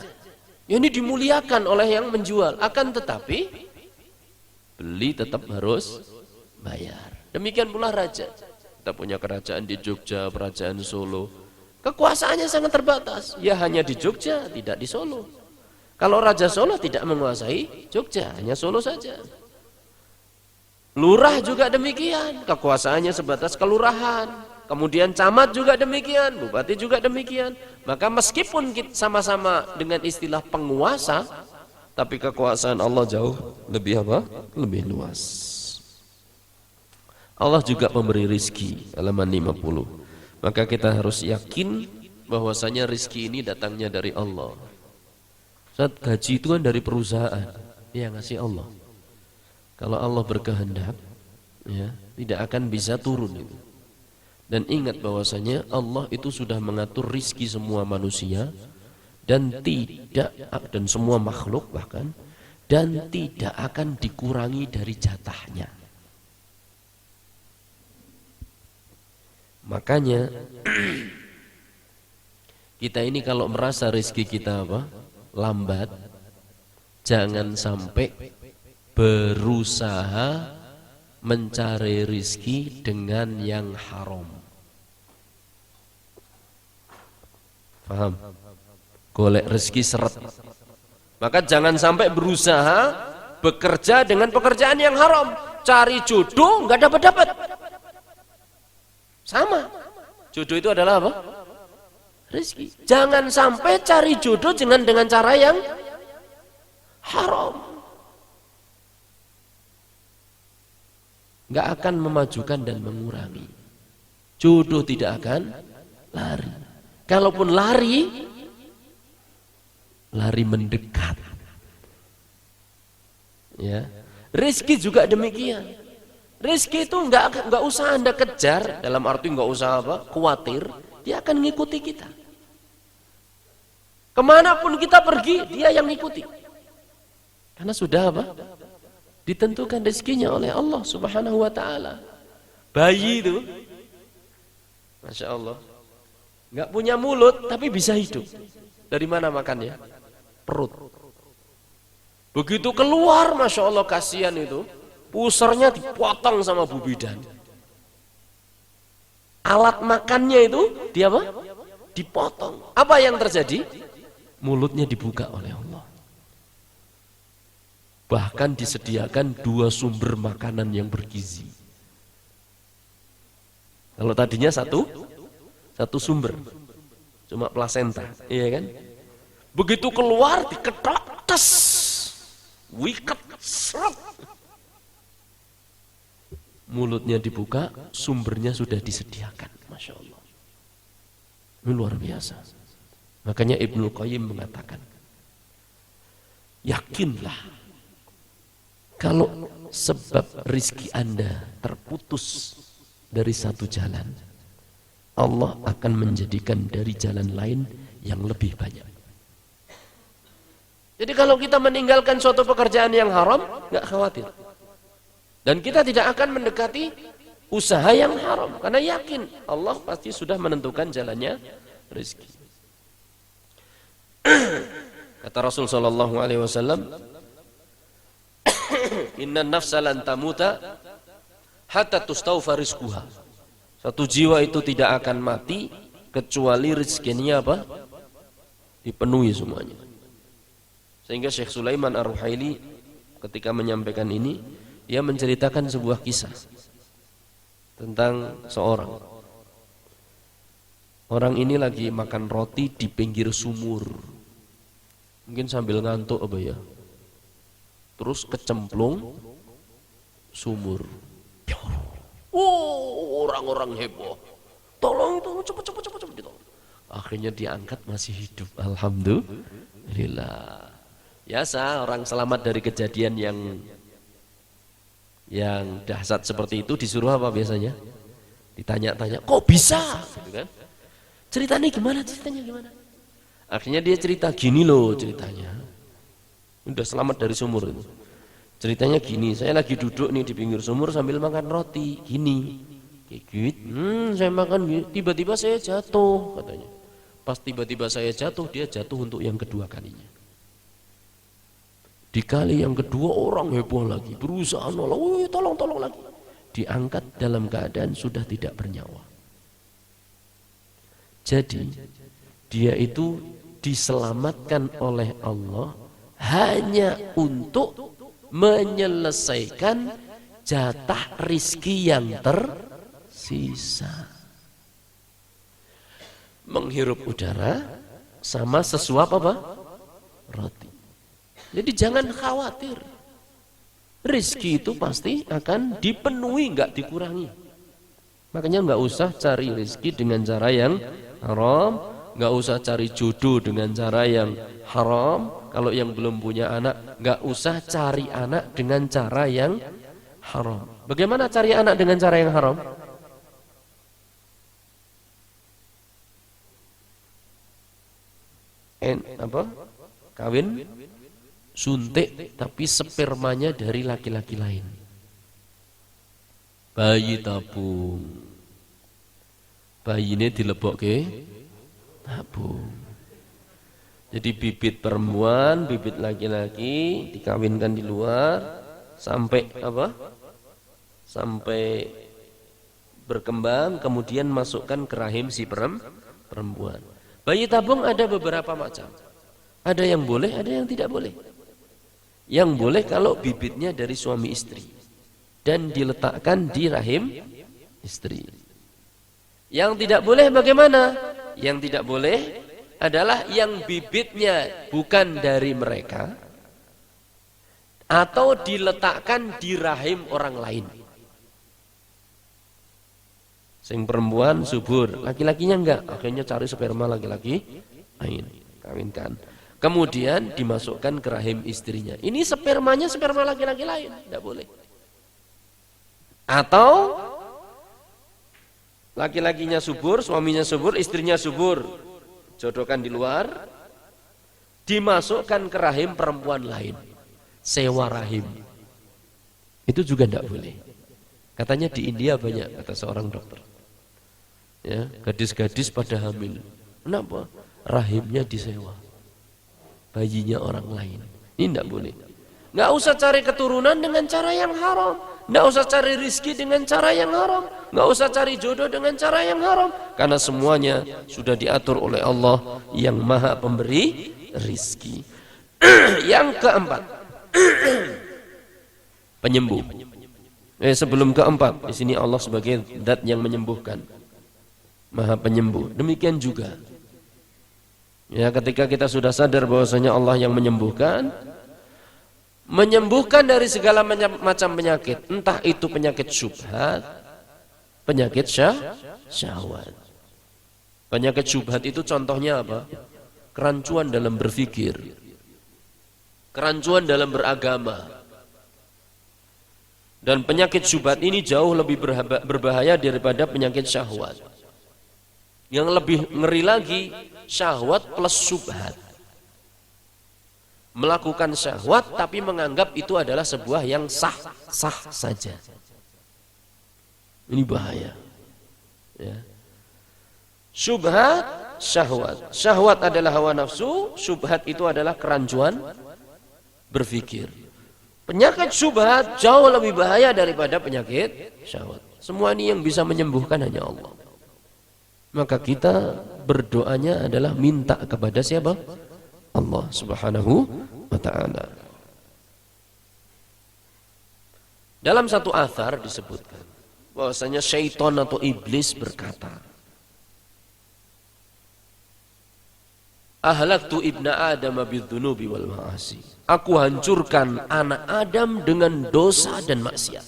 Ini dimuliakan oleh yang menjual. Akan tetapi beli tetap harus bayar. Demikian pula raja. Kita punya kerajaan di Jogja, kerajaan Solo. Kekuasaannya sangat terbatas. Ya hanya di Jogja, tidak di Solo. Kalau Raja Solo tidak menguasai Jogja, hanya Solo saja. Lurah juga demikian, kekuasaannya sebatas kelurahan. Kemudian camat juga demikian, bupati juga demikian. Maka meskipun kita sama-sama dengan istilah penguasa, tapi kekuasaan Allah jauh lebih apa? Lebih luas. Allah juga pemberi rizki, halaman 50. Maka kita harus yakin bahwasanya rizki ini datangnya dari Allah. Saat gaji itu kan dari perusahaan, dia ngasih Allah. Kalau Allah berkehendak, ya, tidak akan bisa turun itu. Dan ingat bahwasanya Allah itu sudah mengatur rizki semua manusia dan semua makhluk bahkan, dan tidak akan dikurangi dari jatahnya. Makanya kita ini kalau merasa rizki kita lambat, jangan sampai berusaha mencari rizki dengan yang haram. Paham? Golek rizki seret. Maka jangan sampai berusaha bekerja dengan pekerjaan yang haram. Cari jodoh nggak dapat-dapat. Sama. Jodoh itu adalah apa? Rizki. Jangan sampai cari jodoh dengan cara yang haram. Nggak akan memajukan dan mengurangi. Jodoh tidak akan lari. Kalaupun lari mendekat. Ya, rizki juga demikian. Rizki itu nggak usah Anda kejar, dalam arti nggak usah khawatir, dia akan ngikuti kita. Kemanapun kita pergi, dia yang ngikuti. Karena sudah ditentukan rezekinya oleh Allah Subhanahu wa ta'ala. Bayi itu, Masya Allah, nggak punya mulut tapi bisa hidup. Dari mana makannya? Perut. Begitu keluar, Masya Allah, kasihan itu, pusarnya dipotong sama Bu Bidan. Alat makannya itu dia dipotong. Apa yang terjadi? Mulutnya dibuka oleh Allah. Bahkan disediakan 2 sumber makanan yang bergizi. Kalau tadinya satu sumber, cuma plasenta, iya kan? Begitu keluar diketok, tes, wiket, seret. Mulutnya dibuka, sumbernya sudah disediakan, Masya Allah. Ini luar biasa. Makanya Ibnu Qayyim mengatakan, yakinlah kalau sebab rizki Anda terputus dari satu jalan, Allah akan menjadikan dari jalan lain yang lebih banyak. Jadi kalau kita meninggalkan suatu pekerjaan yang haram, nggak khawatir. Dan kita tidak akan mendekati usaha yang haram, karena yakin Allah pasti sudah menentukan jalannya rezeki. Kata Rasul sallallahu alaihi wasallam, "Inna nafsa lan tamuta hatta tustawfa rizquha." Satu jiwa itu tidak akan mati kecuali rezekinya dipenuhi semuanya. Sehingga Syekh Sulaiman Ar-Ruhaili ketika menyampaikan ini, dia menceritakan sebuah kisah tentang seorang. Orang ini lagi makan roti di pinggir sumur. Mungkin sambil ngantuk terus kecemplung sumur. Orang-orang heboh. Tolong cepet gitu. Akhirnya diangkat masih hidup. Alhamdulillah. Biasa orang selamat dari kejadian yang dahsyat seperti itu disuruh apa biasanya? Ditanya-tanya, kok bisa? Gitu kan? Ceritanya gimana? Akhirnya dia cerita, gini loh ceritanya. Udah selamat dari sumur itu. Ceritanya gini, saya lagi duduk nih di pinggir sumur sambil makan roti, gini. Kayak gitu. Saya makan, tiba-tiba saya jatuh katanya. Pas tiba-tiba saya jatuh, dia jatuh untuk yang kedua kalinya. Di kali yang kedua orang heboh lagi, berusaha nolong, tolong lagi. diangkat dalam keadaan sudah tidak bernyawa. Jadi dia itu diselamatkan oleh Allah hanya untuk menyelesaikan jatah rizki yang tersisa. Menghirup udara sama sesuap apa? Roti. Jadi jangan khawatir. Rizki itu pasti akan dipenuhi, nggak dikurangi. Makanya nggak usah cari rizki dengan cara yang haram, nggak usah cari jodoh dengan cara yang haram. Kalau yang belum punya anak, nggak usah cari anak dengan cara yang haram. Bagaimana cari anak dengan cara yang haram? Kawin suntik tapi spermanya dari laki-laki lain. Bayi tabung. Bayi ini dilebokke tabung. Jadi bibit perempuan, bibit laki-laki dikawinkan di luar sampai sampai berkembang, kemudian masukkan ke rahim si perempuan. Bayi tabung ada beberapa macam. Ada yang boleh, ada yang tidak boleh. Yang boleh kalau bibitnya dari suami istri dan diletakkan di rahim istri. Yang tidak boleh bagaimana? Yang tidak boleh adalah yang bibitnya bukan dari mereka atau diletakkan di rahim orang lain. Sing perempuan subur, laki-lakinya enggak, akhirnya cari sperma laki-laki lain, kawinkan. Kemudian dimasukkan ke rahim istrinya. Ini spermanya sperma laki-laki lain, enggak boleh. Atau laki-lakinya subur, suaminya subur, istrinya subur, jodohkan di luar, dimasukkan ke rahim perempuan lain, sewa rahim. Itu juga enggak boleh. Katanya di India banyak, kata seorang dokter. Ya, gadis-gadis pada hamil. Kenapa? Rahimnya disewa. Bayinya orang lain. Ini tidak boleh. Nggak usah cari keturunan dengan cara yang haram. Nggak usah cari rizki dengan cara yang haram. Nggak usah cari jodoh dengan cara yang haram. Karena semuanya sudah diatur oleh Allah yang maha pemberi rizki. Yang keempat, penyembuh. Sebelum keempat, di sini Allah sebagai zat yang menyembuhkan. Maha penyembuh. Demikian juga ya, ketika kita sudah sadar bahwasanya Allah yang menyembuhkan dari segala macam penyakit, entah itu penyakit syubhat, penyakit syahwat. Penyakit syubhat itu contohnya apa? Kerancuan dalam berpikir, kerancuan dalam beragama. Dan penyakit syubhat ini jauh lebih berbahaya daripada penyakit syahwat. Yang lebih ngeri lagi, syahwat plus syubhat. Melakukan syahwat tapi menganggap itu adalah sebuah yang sah saja. Ini bahaya. Ya. Syubhat, syahwat. Syahwat adalah hawa nafsu, syubhat itu adalah kerancuan berpikir. Penyakit syubhat jauh lebih bahaya daripada penyakit syahwat. Semua ini yang bisa menyembuhkan hanya Allah. Maka kita berdoanya adalah minta kepada siapa? Allah Subhanahu wa ta'ala. Dalam satu athar disebutkan bahwasanya syaitan atau iblis berkata, ahlaktu ibna Adam bidzunubi wal ma'asi. Aku hancurkan anak Adam dengan dosa dan maksiat.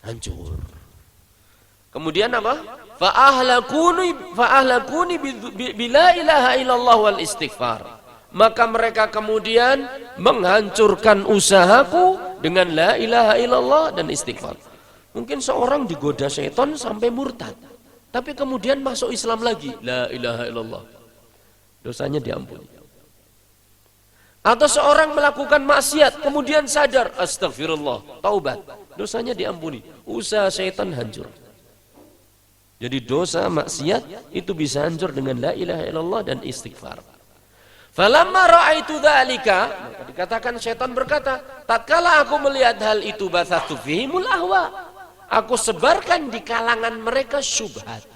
Hancur. Kemudian apa? Fa'ahlakuni bila ilaha illallah wal istighfar. Maka mereka kemudian menghancurkan usahaku dengan la ilaha illallah dan istighfar. Mungkin seorang digoda syaitan sampai murtad, tapi kemudian masuk Islam lagi, la ilaha illallah, dosanya diampuni. Atau seorang melakukan maksiat kemudian sadar, astagfirullah, taubat, dosanya diampuni, usaha syaitan hancur. Jadi dosa maksiat itu bisa hancur dengan la ilaha illallah dan istighfar. Falamma ra'aitu dzalika, maka dikatakan syaitan berkata, tatkala aku melihat hal itu batsatu fihimul ahwa, aku sebarkan di kalangan mereka syubhat.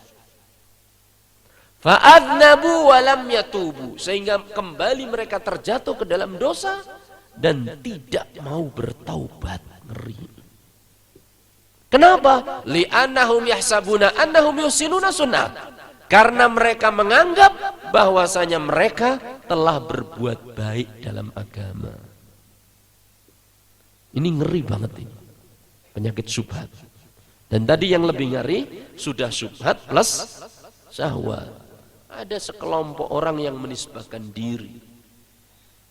Fa'adnabu wa lam yatubu, sehingga kembali mereka terjatuh ke dalam dosa dan tidak mau bertaubat. Ngeri. Kenapa? Li'annahum yahsabuna annahum yusinuna sunnah. Karena mereka menganggap bahwasanya mereka telah berbuat baik dalam agama. Ini ngeri banget ini. Penyakit syubhat. Dan tadi yang lebih ngeri, sudah syubhat plus syahwat. Ada sekelompok orang yang menisbahkan diri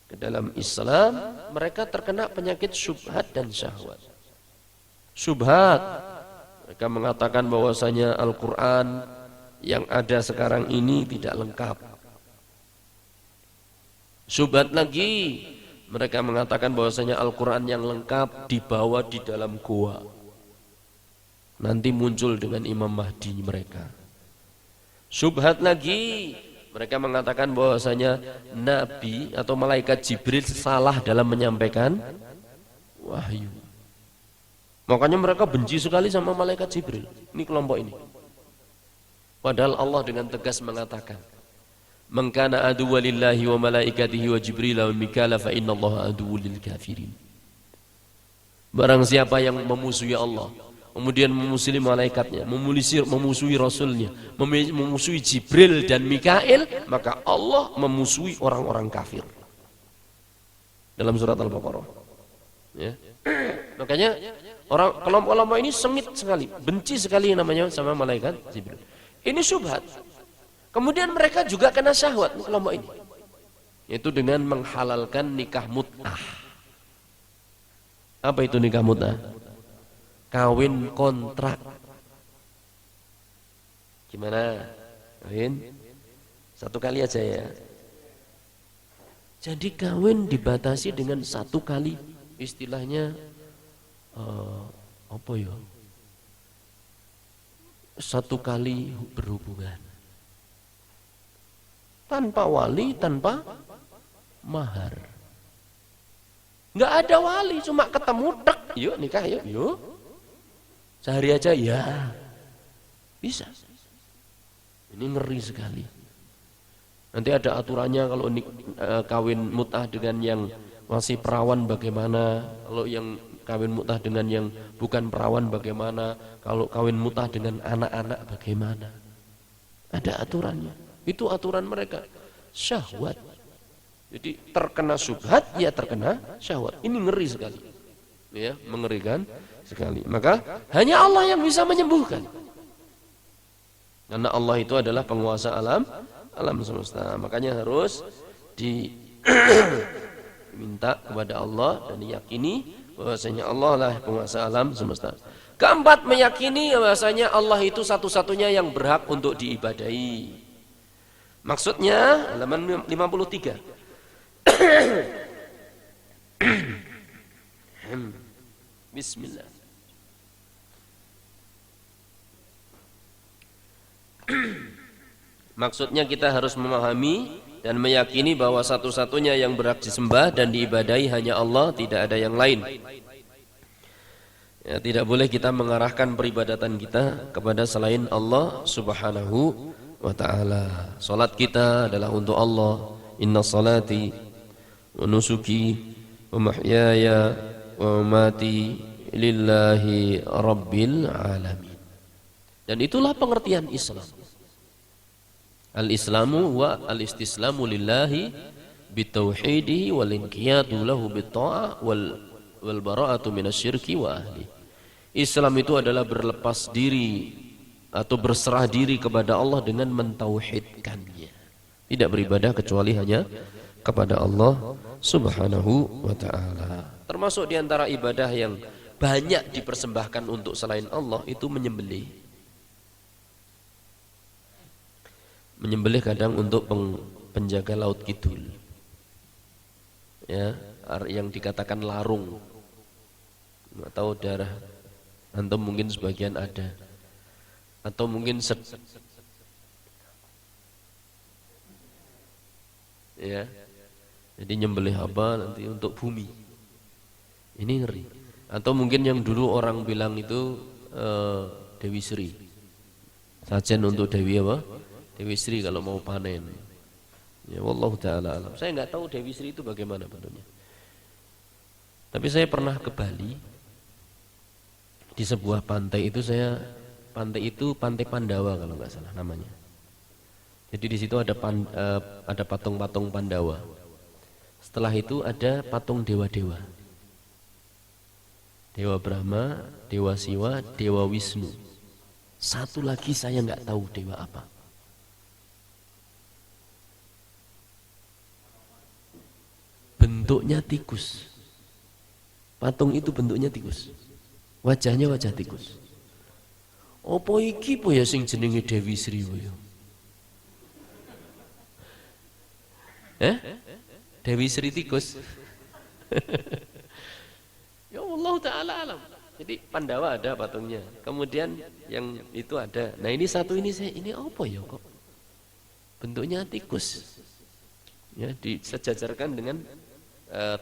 ke dalam Islam, mereka terkena penyakit syubhat dan syahwat. Syubhat, mereka mengatakan bahwasanya Al-Quran yang ada sekarang ini tidak lengkap. Syubhat lagi, mereka mengatakan bahwasanya Al-Quran yang lengkap dibawa di dalam gua. Nanti muncul dengan Imam Mahdi mereka. Syubhat lagi, mereka mengatakan bahwasanya Nabi atau malaikat Jibril salah dalam menyampaikan wahyu. Makanya mereka benci sekali sama malaikat Jibril. Ini kelompok ini. Padahal Allah dengan tegas mengatakan, "Man kana aduwwan lillahi wa malaikatihi wa Jibril wa Mikala fa innallaha aduwwul lil kafirin." Barang siapa yang memusuhi Allah, kemudian memusuhi malaikatnya, memusuhi rasulnya, memusuhi Jibril dan Mikail, maka Allah memusuhi orang-orang kafir. Dalam surat Al-Baqarah. Ya. Makanya orang kelompok-kelompok ini sengit sekali, benci sekali namanya sama malaikat Jibril. Ini syubhat. Kemudian mereka juga kena syahwat kelompok ini, yaitu dengan menghalalkan nikah mut'ah. Apa itu nikah mut'ah? Kawin kontrak. Gimana? Kawin satu kali aja ya. Jadi kawin dibatasi dengan satu kali, istilahnya apa ya? Satu kali berhubungan. Tanpa wali, tanpa mahar. Enggak ada wali, cuma ketemu tek, yuk nikah yuk. Sehari aja ya. Bisa. Ini ngeri sekali. Nanti ada aturannya kalau kawin mut'ah dengan yang masih perawan bagaimana, kalau yang kawin mut'ah dengan yang bukan perawan bagaimana, kalau kawin mut'ah dengan anak-anak bagaimana. Ada aturannya. Itu aturan mereka. Syahwat. Jadi terkena syubhat, ya terkena syahwat. Ini ngeri sekali. Ya, mengerikan sekali. Maka hanya Allah yang bisa menyembuhkan. Karena Allah itu adalah penguasa alam semesta. Makanya harus diminta kepada Allah dan diyakini bahwasanya Allah lah penguasa alam semesta. Keempat, meyakini bahwasanya Allah itu satu-satunya yang berhak untuk diibadahi. Maksudnya halaman 53. Bismillah. Maksudnya kita harus memahami dan meyakini bahwa satu-satunya yang berhak disembah dan diibadahi hanya Allah, tidak ada yang lain. Ya, tidak boleh kita mengarahkan peribadatan kita kepada selain Allah Subhanahu wa ta'ala. Salat kita adalah untuk Allah. Inna salati wa nusuki wa mahyaya wa mamati lillahi rabbil alamin. Dan itulah pengertian Islam. Al-Islamu wa al-istislamu lillahi bitauhidihi wal inqiyadu lahu bitta'ah wal bara'atu minasyirki wa ahli. Islam itu adalah berlepas diri atau berserah diri kepada Allah dengan mentauhidkannya. Tidak beribadah kecuali hanya kepada Allah Subhanahu wa ta'ala. Termasuk diantara ibadah yang banyak dipersembahkan untuk selain Allah itu menyembelih. Menyembelih kadang untuk penjaga laut kidul, ya, yang dikatakan larung, atau darah, atau mungkin sebagian ada, atau mungkin ya, Jadi nyembelih apa nanti untuk bumi. Ini ngeri. Atau mungkin yang dulu orang bilang itu Dewi Sri. Sajen untuk Dewi apa? Dewi Sri kalau mau panen. Ya wallahu taala alam. Saya nggak tahu Dewi Sri itu bagaimana bentuknya. Tapi saya pernah ke Bali. Di sebuah pantai itu Pantai Pandawa kalau nggak salah namanya. Jadi di situ ada patung-patung Pandawa. Setelah itu ada patung dewa-dewa. Dewa Brahma, Dewa Siwa, Dewa Wisnu. Satu lagi saya nggak tahu dewa apa. Bentuknya tikus. Patung itu bentuknya tikus. Wajahnya wajah tikus. Apa iki po ya sing jenenge Dewi Sri ya? Dewi Sri tikus. Ya Allah taala alam. Jadi Pandawa ada patungnya. Kemudian yang itu ada. Nah ini satu ini apa ya kok? Bentuknya tikus. Ya disejajarkan dengan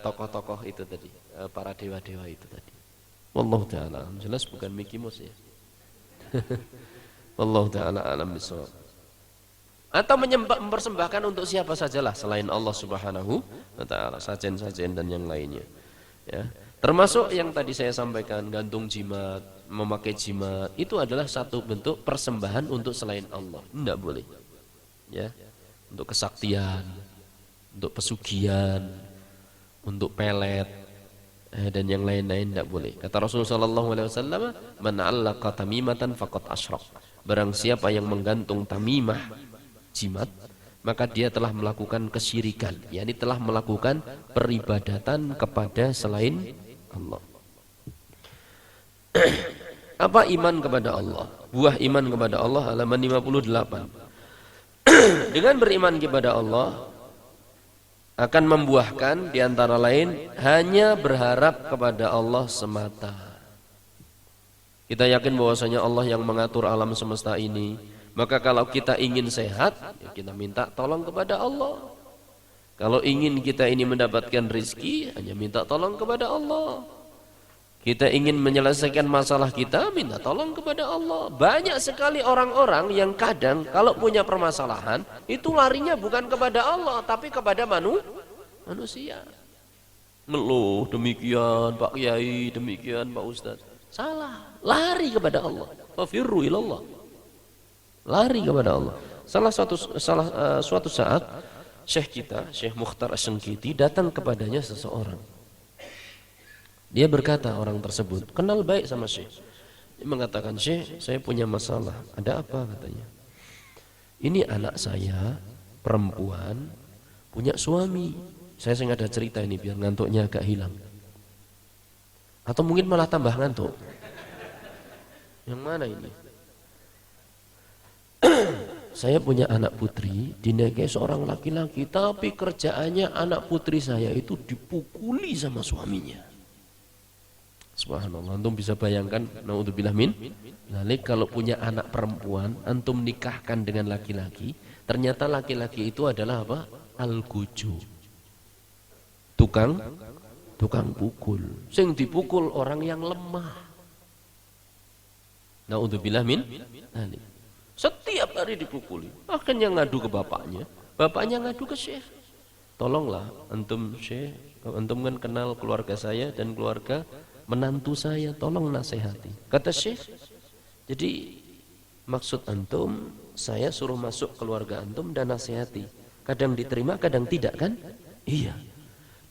tokoh-tokoh itu tadi, para dewa-dewa itu tadi. Wallahu taala alam. Jelas bukan Mickey Mouse ya. Wallahu taala alam bisawab. Atau mempersembahkan untuk siapa sajalah selain Allah Subhanahu wa taala, sajen-sajen dan yang lainnya. Ya. Termasuk yang tadi saya sampaikan, gantung jimat, memakai jimat, itu adalah satu bentuk persembahan untuk selain Allah. Tidak boleh. Ya. Untuk kesaktian, untuk pesugihan, untuk pelet, dan yang lain-lain tidak boleh. Kata Rasulullah SAW, "Man 'allaqa tamimatan faqad asyrak." Barang siapa yang menggantung tamimah, jimat, maka dia telah melakukan kesyirikan, yakni telah melakukan peribadatan kepada selain Allah. Apa iman kepada Allah? Buah iman kepada Allah halaman 58. Dengan beriman kepada Allah akan membuahkan diantara lain hanya berharap kepada Allah semata. Kita yakin bahwasanya Allah yang mengatur alam semesta ini. Maka kalau kita ingin sehat, ya kita minta tolong kepada Allah. Kalau ingin kita ini mendapatkan rezeki, hanya minta tolong kepada Allah. Kita ingin menyelesaikan masalah kita, minta tolong kepada Allah. Banyak sekali orang-orang yang kadang kalau punya permasalahan, itu larinya bukan kepada Allah, tapi kepada manusia. Ngeluh, demikian Pak Kiai, demikian Pak Ustaz. Salah, lari kepada Allah. Fafirru ilallah. Lari kepada Allah. Suatu saat Syekh kita, Syekh Mukhtar Asy-Syankiti datang kepadanya seseorang. Dia berkata, orang tersebut kenal baik sama Syekh. Dia mengatakan, "Syekh, saya punya masalah." "Ada apa?" katanya. "Ini anak saya perempuan punya suami." Saya sengaja cerita ini biar ngantuknya agak hilang. Atau mungkin malah tambah ngantuk. Yang mana ini? Saya punya anak putri, dinikahi seorang laki-laki, tapi kerjaannya anak putri saya itu dipukuli sama suaminya. Subhanallah, antum bisa bayangkan, naudzubillah min dzalik, kalau punya anak perempuan, antum nikahkan dengan laki-laki, ternyata laki-laki itu adalah apa? Al-guju. Tukang pukul. Sing dipukul orang yang lemah. Naudzubillah min dzalik. Setiap hari dipukuli. Akhirnya ngadu ke bapaknya. Bapaknya ngadu ke Syekh. "Tolonglah antum Syekh, antum kan kenal keluarga saya dan keluarga menantu saya, tolong nasihati." Kata Syekh, "Jadi maksud antum saya suruh masuk keluarga antum dan nasihati. Kadang diterima, kadang tidak kan?" "Iya."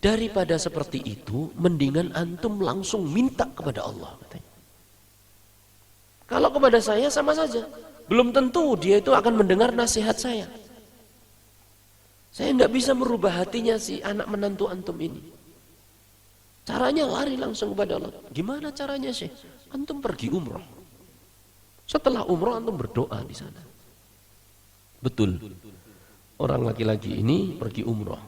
"Daripada seperti itu, mendingan antum langsung minta kepada Allah." Katanya. "Kalau kepada saya sama saja. Belum tentu dia itu akan mendengar nasihat saya. Saya nggak bisa merubah hatinya si anak menantu antum ini. Caranya lari langsung kepada Allah." "Gimana caranya sih?" "Antum pergi umroh. Setelah umroh antum berdoa di sana." Betul. Orang laki-laki ini pergi umroh.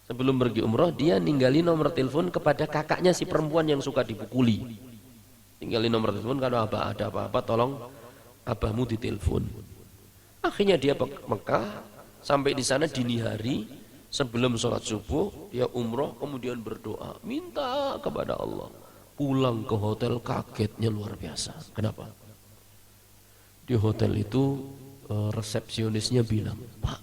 Sebelum pergi umroh dia ninggalin nomor telepon kepada kakaknya si perempuan yang suka dipukuli. Tinggalin nomor telepon, kalau ada apa-apa tolong abahmu ditelepon. Akhirnya dia ke Mekah, sampai di sana dini hari, Sebelum sholat subuh, dia umroh, kemudian berdoa, minta kepada Allah. Pulang ke hotel, kagetnya luar biasa. Kenapa? Di hotel itu resepsionisnya bilang, Pak,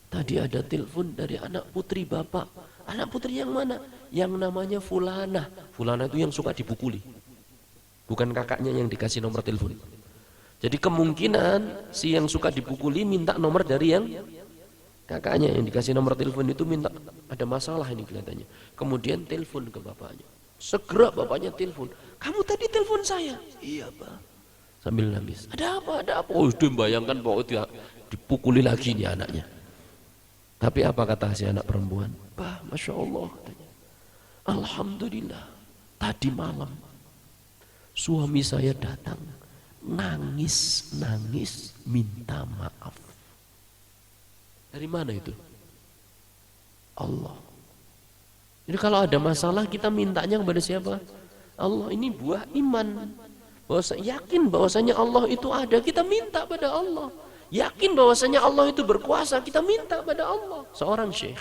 tadi ada telepon dari anak putri Bapak. Anak putri yang mana? Yang namanya Fulana. Fulana itu yang suka dipukuli. Bukan kakaknya yang dikasih nomor telepon. Jadi kemungkinan si yang suka dipukuli minta nomor dari yang kakaknya yang dikasih nomor telepon itu minta, ada masalah ini kelihatannya. Kemudian telepon ke bapaknya. Segera bapaknya telepon. Kamu tadi telepon saya? Iya, Pak. Sambil nangis. Ada apa? Ada apa? Oh, dia bayangkan bahwa dia dipukuli lagi nih anaknya. Tapi apa kata si anak perempuan? Pak, Masya Allah katanya. Alhamdulillah. Tadi malam suami saya datang. Nangis minta maaf. Dari mana itu? Allah. Jadi kalau ada masalah kita mintanya kepada siapa? Allah. Ini buah iman. Yakin bahwasanya Allah itu ada, kita minta pada Allah. Yakin bahwasanya Allah itu berkuasa, kita minta pada Allah. Seorang syekh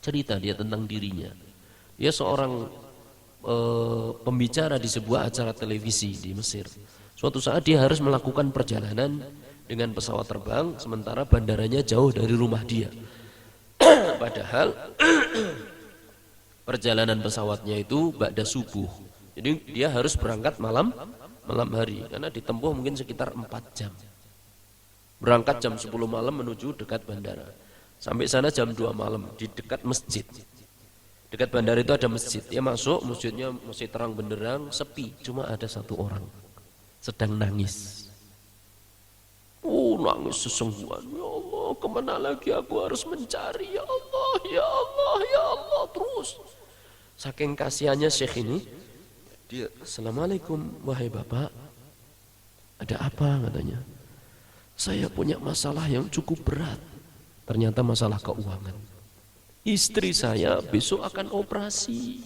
cerita dia tentang dirinya. Dia seorang pembicara di sebuah acara televisi di Mesir. Suatu saat dia harus melakukan perjalanan dengan pesawat terbang, sementara bandaranya jauh dari rumah dia. Padahal perjalanan pesawatnya itu ba'da subuh. Jadi dia harus berangkat malam hari, karena ditempuh mungkin sekitar 4 jam. Berangkat jam 10 malam menuju dekat bandara. Sampai sana jam 2 malam di dekat masjid. Dekat bandara itu ada masjid. Dia masuk, masjidnya masih terang benderang, sepi, cuma ada satu orang sedang nangis. Nangis sesungguhan. Ya Allah, kemana lagi aku harus mencari? Ya Allah, ya Allah, ya Allah. Terus saking kasihannya syekh ini, dia, Assalamualaikum, wahai bapak, ada apa katanya? Saya punya masalah yang cukup berat. Ternyata masalah keuangan. Istri saya besok akan operasi.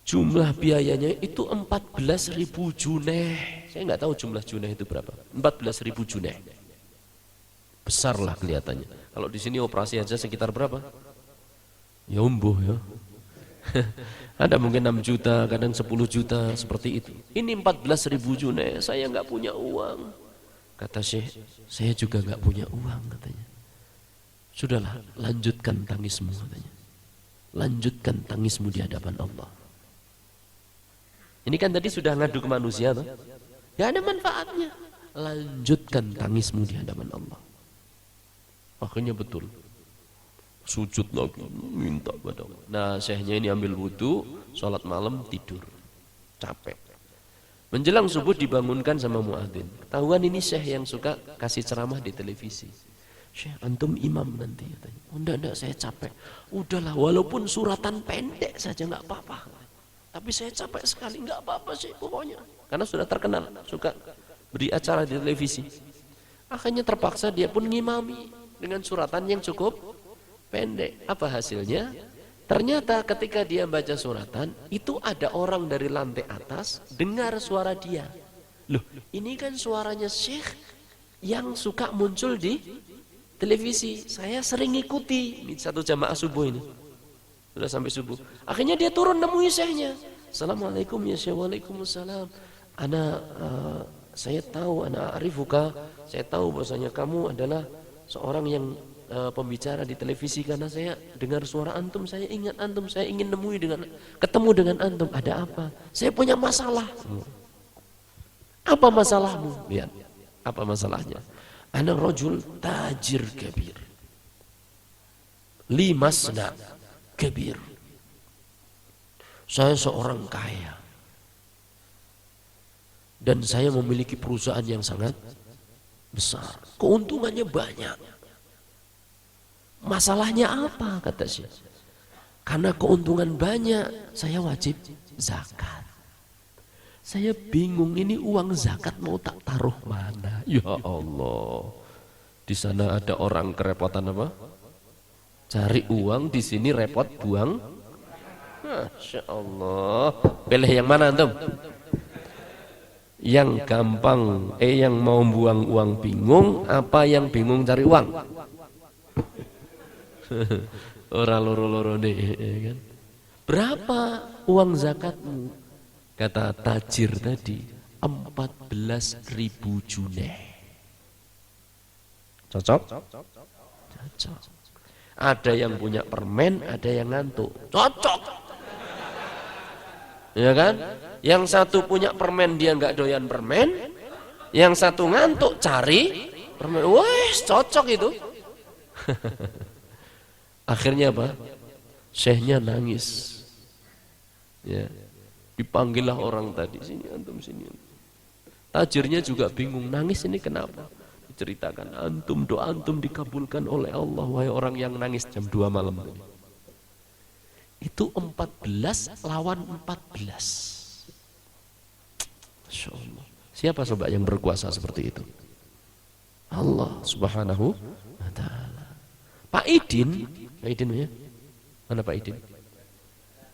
Jumlah biayanya itu 14.000 juneh. Saya nggak tahu jumlah juneh itu berapa. 14.000 juneh. Besar lah kelihatannya. Kalau di sini operasi aja sekitar berapa? Ya umbuh ya. Ada mungkin 6 juta, kadang 10 juta, seperti itu. Ini 14.000 juneh, saya nggak punya uang. Kata Syekh, saya juga nggak punya uang katanya. Sudahlah, lanjutkan tangismu katanya. Lanjutkan tangismu di hadapan Allah. Ini kan tadi sudah ngadu ke manusia toh? Gak ada manfaatnya. Lanjutkan tangismu di hadapan Allah. Akhirnya betul. Sujud lagi, minta pada Allah. Nah, syekhnya ini ambil wudu, sholat malam, tidur. Capek. Menjelang subuh dibangunkan sama muadzin. Ketahuan ini syekh yang suka kasih ceramah di televisi. Syekh, antum imam nanti katanya. Oh, enggak, saya capek. Udahlah, walaupun suratan pendek saja enggak apa-apa. Tapi saya capek sekali, enggak apa-apa sih pokoknya. Karena sudah terkenal, suka beri acara di televisi. Akhirnya terpaksa dia pun ngimami dengan suratan yang cukup pendek. Apa hasilnya? Ternyata ketika dia baca suratan, itu ada orang dari lantai atas dengar suara dia. Loh, ini kan suaranya syekh yang suka muncul di televisi. Saya sering ngikuti satu jamaah subuh ini. Sudah sampai subuh. Akhirnya dia turun nemui syekhnya. Assalamualaikum ya syekh. Waalaikumsalam. Saya tahu, ana arifuka. Saya tahu bahwasanya kamu adalah seorang yang pembicara di televisi, karena saya dengar suara antum, saya ingat antum, saya ingin ketemu dengan antum. Ada apa? Saya punya masalah. Apa masalahmu? Lihat, apa masalahnya? Ana rajul tajir kabir. Li masna kabir. Saya seorang kaya. Dan saya memiliki perusahaan yang sangat besar. Keuntungannya banyak. Masalahnya apa? Kata Syekh. Karena keuntungan banyak, saya wajib zakat. Saya bingung, ini uang zakat mau tak taruh mana? Ya Allah. Di sana ada orang kerepotan apa? Cari uang, di sini repot buang. Masya Allah. Pilih yang mana antum? Yang gampang, yang mau buang uang bingung, apa yang bingung cari uang? Ora loro-loro nih, ya kan? Berapa uang zakatmu? Kata tajir tadi, 14.000 juneh. Cocok? Cocok. Ada yang punya permen, ada yang ngantuk. Cocok. Ya kan? Yang satu punya permen, dia nggak doyan permen. Yang satu ngantuk, cari permen. Wes, cocok itu. Akhirnya apa? Syekhnya nangis. Ya. Dipanggillah orang tadi, sini antum, sini antum. Tajirnya juga bingung, nangis ini kenapa? Diceritakan, antum, doa antum dikabulkan oleh Allah, wahai orang yang nangis jam 2 malam. Itu 14 lawan 14. Masya Allah. Siapa coba yang berkuasa seperti itu? Allah Subhanahu wa ta'ala. Pak Idin ya? Mana Pak Idin?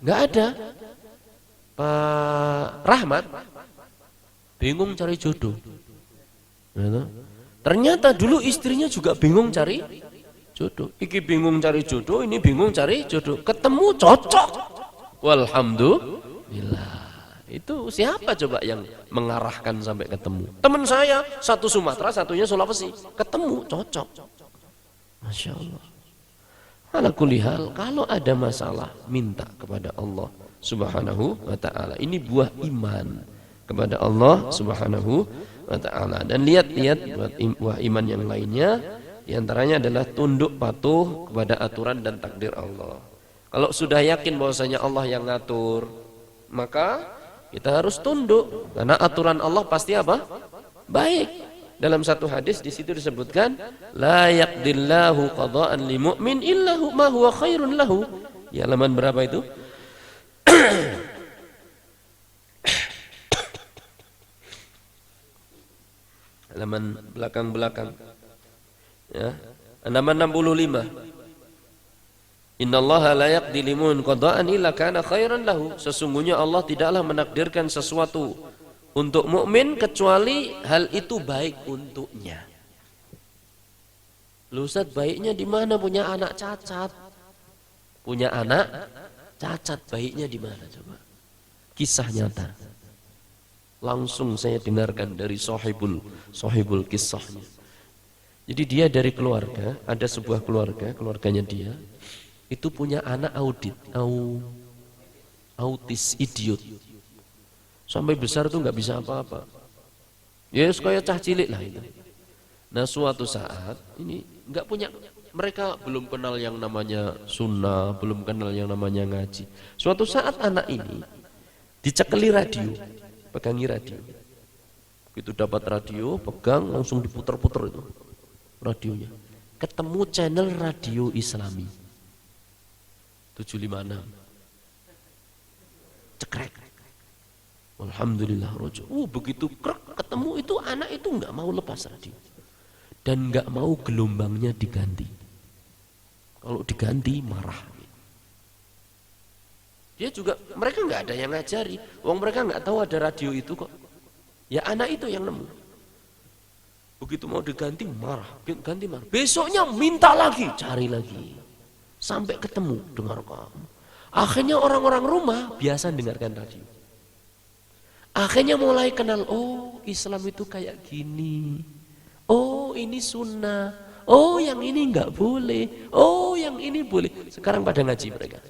Enggak ada. Pak Rahmat bingung cari jodoh. Ternyata dulu istrinya juga bingung cari jodoh. Iki bingung cari jodoh, ini bingung cari jodoh. Ketemu cocok. Walhamdulillah. Itu siapa coba yang mengarahkan sampai ketemu? Teman saya, satu Sumatera, satunya Sulawesi. Ketemu cocok. Masya Allah. Ala kulli hal, kalau ada masalah, minta kepada Allah Subhanahu wa ta'ala. Ini buah iman kepada Allah Subhanahu wa ta'ala. Dan lihat-lihat buah iman yang lainnya, diantaranya adalah tunduk patuh kepada aturan dan takdir Allah. Kalau sudah yakin bahwasanya Allah yang ngatur, maka kita harus tunduk, karena aturan Allah pasti apa? Baik. Dalam satu hadis di situ disebutkan, la yaqdillahu qada'an li mu'min illa ma huwa khairun lahu. Ya, halaman berapa itu? Halaman belakang-belakang. Ya, halaman 65. Innallaha la yaqdi limun qada'an illa kana khairan lahu. Sesungguhnya Allah tidaklah menakdirkan sesuatu untuk mukmin kecuali hal itu baik untuknya. Lu Ustaz, baiknya di mana? Punya anak cacat. Punya anak cacat, baiknya di mana coba? Kisah nyata. Langsung saya dengarkan dari sahibul kisahnya. Jadi dia dari keluarga, ada sebuah keluarganya dia itu punya anak autis, idiot. Sampai besar tuh nggak bisa apa-apa. Ya kayak cah cilik lah itu. Nah suatu saat ini nggak punya, mereka belum kenal yang namanya sunnah, belum kenal yang namanya ngaji. Suatu saat anak ini dicekeli radio, pegangi radio. Begitu dapat radio, pegang langsung diputer-puter itu radionya. Ketemu channel radio Islami 756. Cekrek. Alhamdulillah rojo. Begitu krek ketemu itu, anak itu nggak mau lepas radio dan nggak mau gelombangnya diganti. Kalau diganti marah. Dia juga, mereka nggak ada yang ngajari. Wong mereka nggak tahu ada radio itu kok. Ya anak itu yang nemu. Begitu mau diganti marah, ganti marah. Besoknya minta lagi, cari lagi, sampai ketemu dengarkan. Akhirnya orang-orang rumah biasa dengarkan radio. Akhirnya mulai kenal, oh Islam itu kayak gini, oh ini sunnah, oh yang ini nggak boleh, oh yang ini boleh. Sekarang pada ngaji mereka.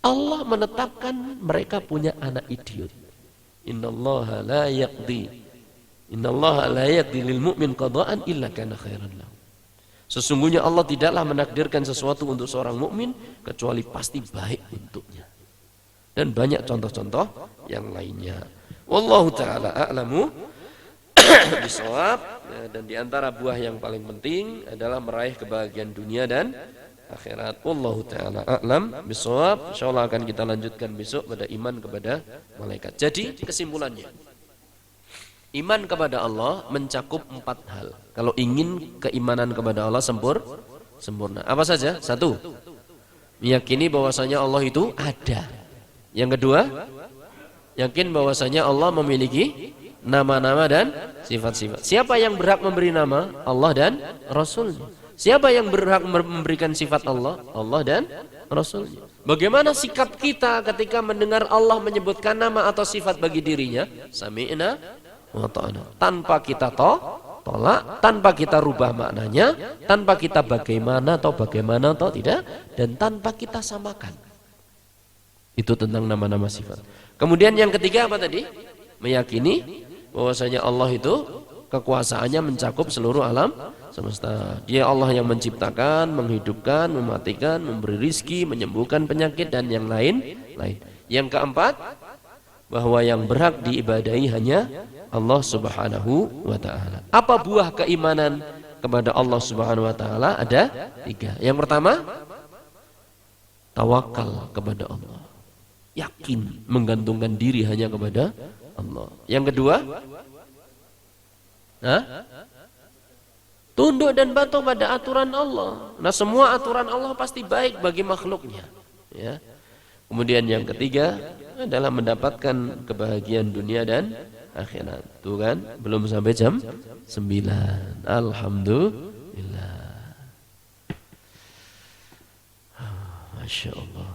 Allah menetapkan mereka punya anak idiot. Innallaha la yaqdi lil mu'min qada'an illa kana khairan lahu. Sesungguhnya Allah tidaklah menakdirkan sesuatu untuk seorang mukmin kecuali pasti baik untuknya. Dan banyak contoh-contoh yang lainnya. Wallahu ta'ala a'lamu bisawab. Dan diantara buah yang paling penting adalah meraih kebahagiaan dunia dan akhirat. Wallahu ta'ala a'lam bisawab. InsyaAllah akan kita lanjutkan besok pada iman kepada malaikat. Jadi kesimpulannya, iman kepada Allah mencakup 4 hal. Kalau ingin keimanan kepada Allah sempurna. Apa saja? 1, meyakini bahwasanya Allah itu ada. Yang kedua, yakin bahwasanya Allah memiliki nama-nama dan sifat-sifat. Siapa yang berhak memberi nama? Allah dan Rasulnya. Siapa yang berhak memberikan sifat Allah? Allah dan Rasulnya. Bagaimana sikap kita ketika mendengar Allah menyebutkan nama atau sifat bagi dirinya? Sami'na wa ta'na. Tanpa kita tolak, tanpa kita rubah maknanya, tanpa kita bagaimana atau tidak, dan tanpa kita samakan. Itu tentang nama-nama sifat. Kemudian yang ketiga apa tadi? Meyakini bahwasanya Allah itu kekuasaannya mencakup seluruh alam semesta. Dia Allah yang menciptakan, menghidupkan, mematikan, memberi rizki, menyembuhkan penyakit dan yang lain. Yang keempat, bahwa yang berhak diibadahi hanya Allah Subhanahu wa ta'ala. Apa buah keimanan kepada Allah Subhanahu wa ta'ala? Ada 3. Yang pertama, tawakal kepada Allah. Yakin menggantungkan diri hanya kepada Allah. Yang kedua, tunduk dan patuh pada aturan Allah. Nah, semua aturan Allah pasti baik bagi makhluknya, ya. Kemudian yang ketiga adalah mendapatkan kebahagiaan dunia dan akhirat. Tuh kan, belum sampai jam 9. Alhamdulillah. Masya Allah.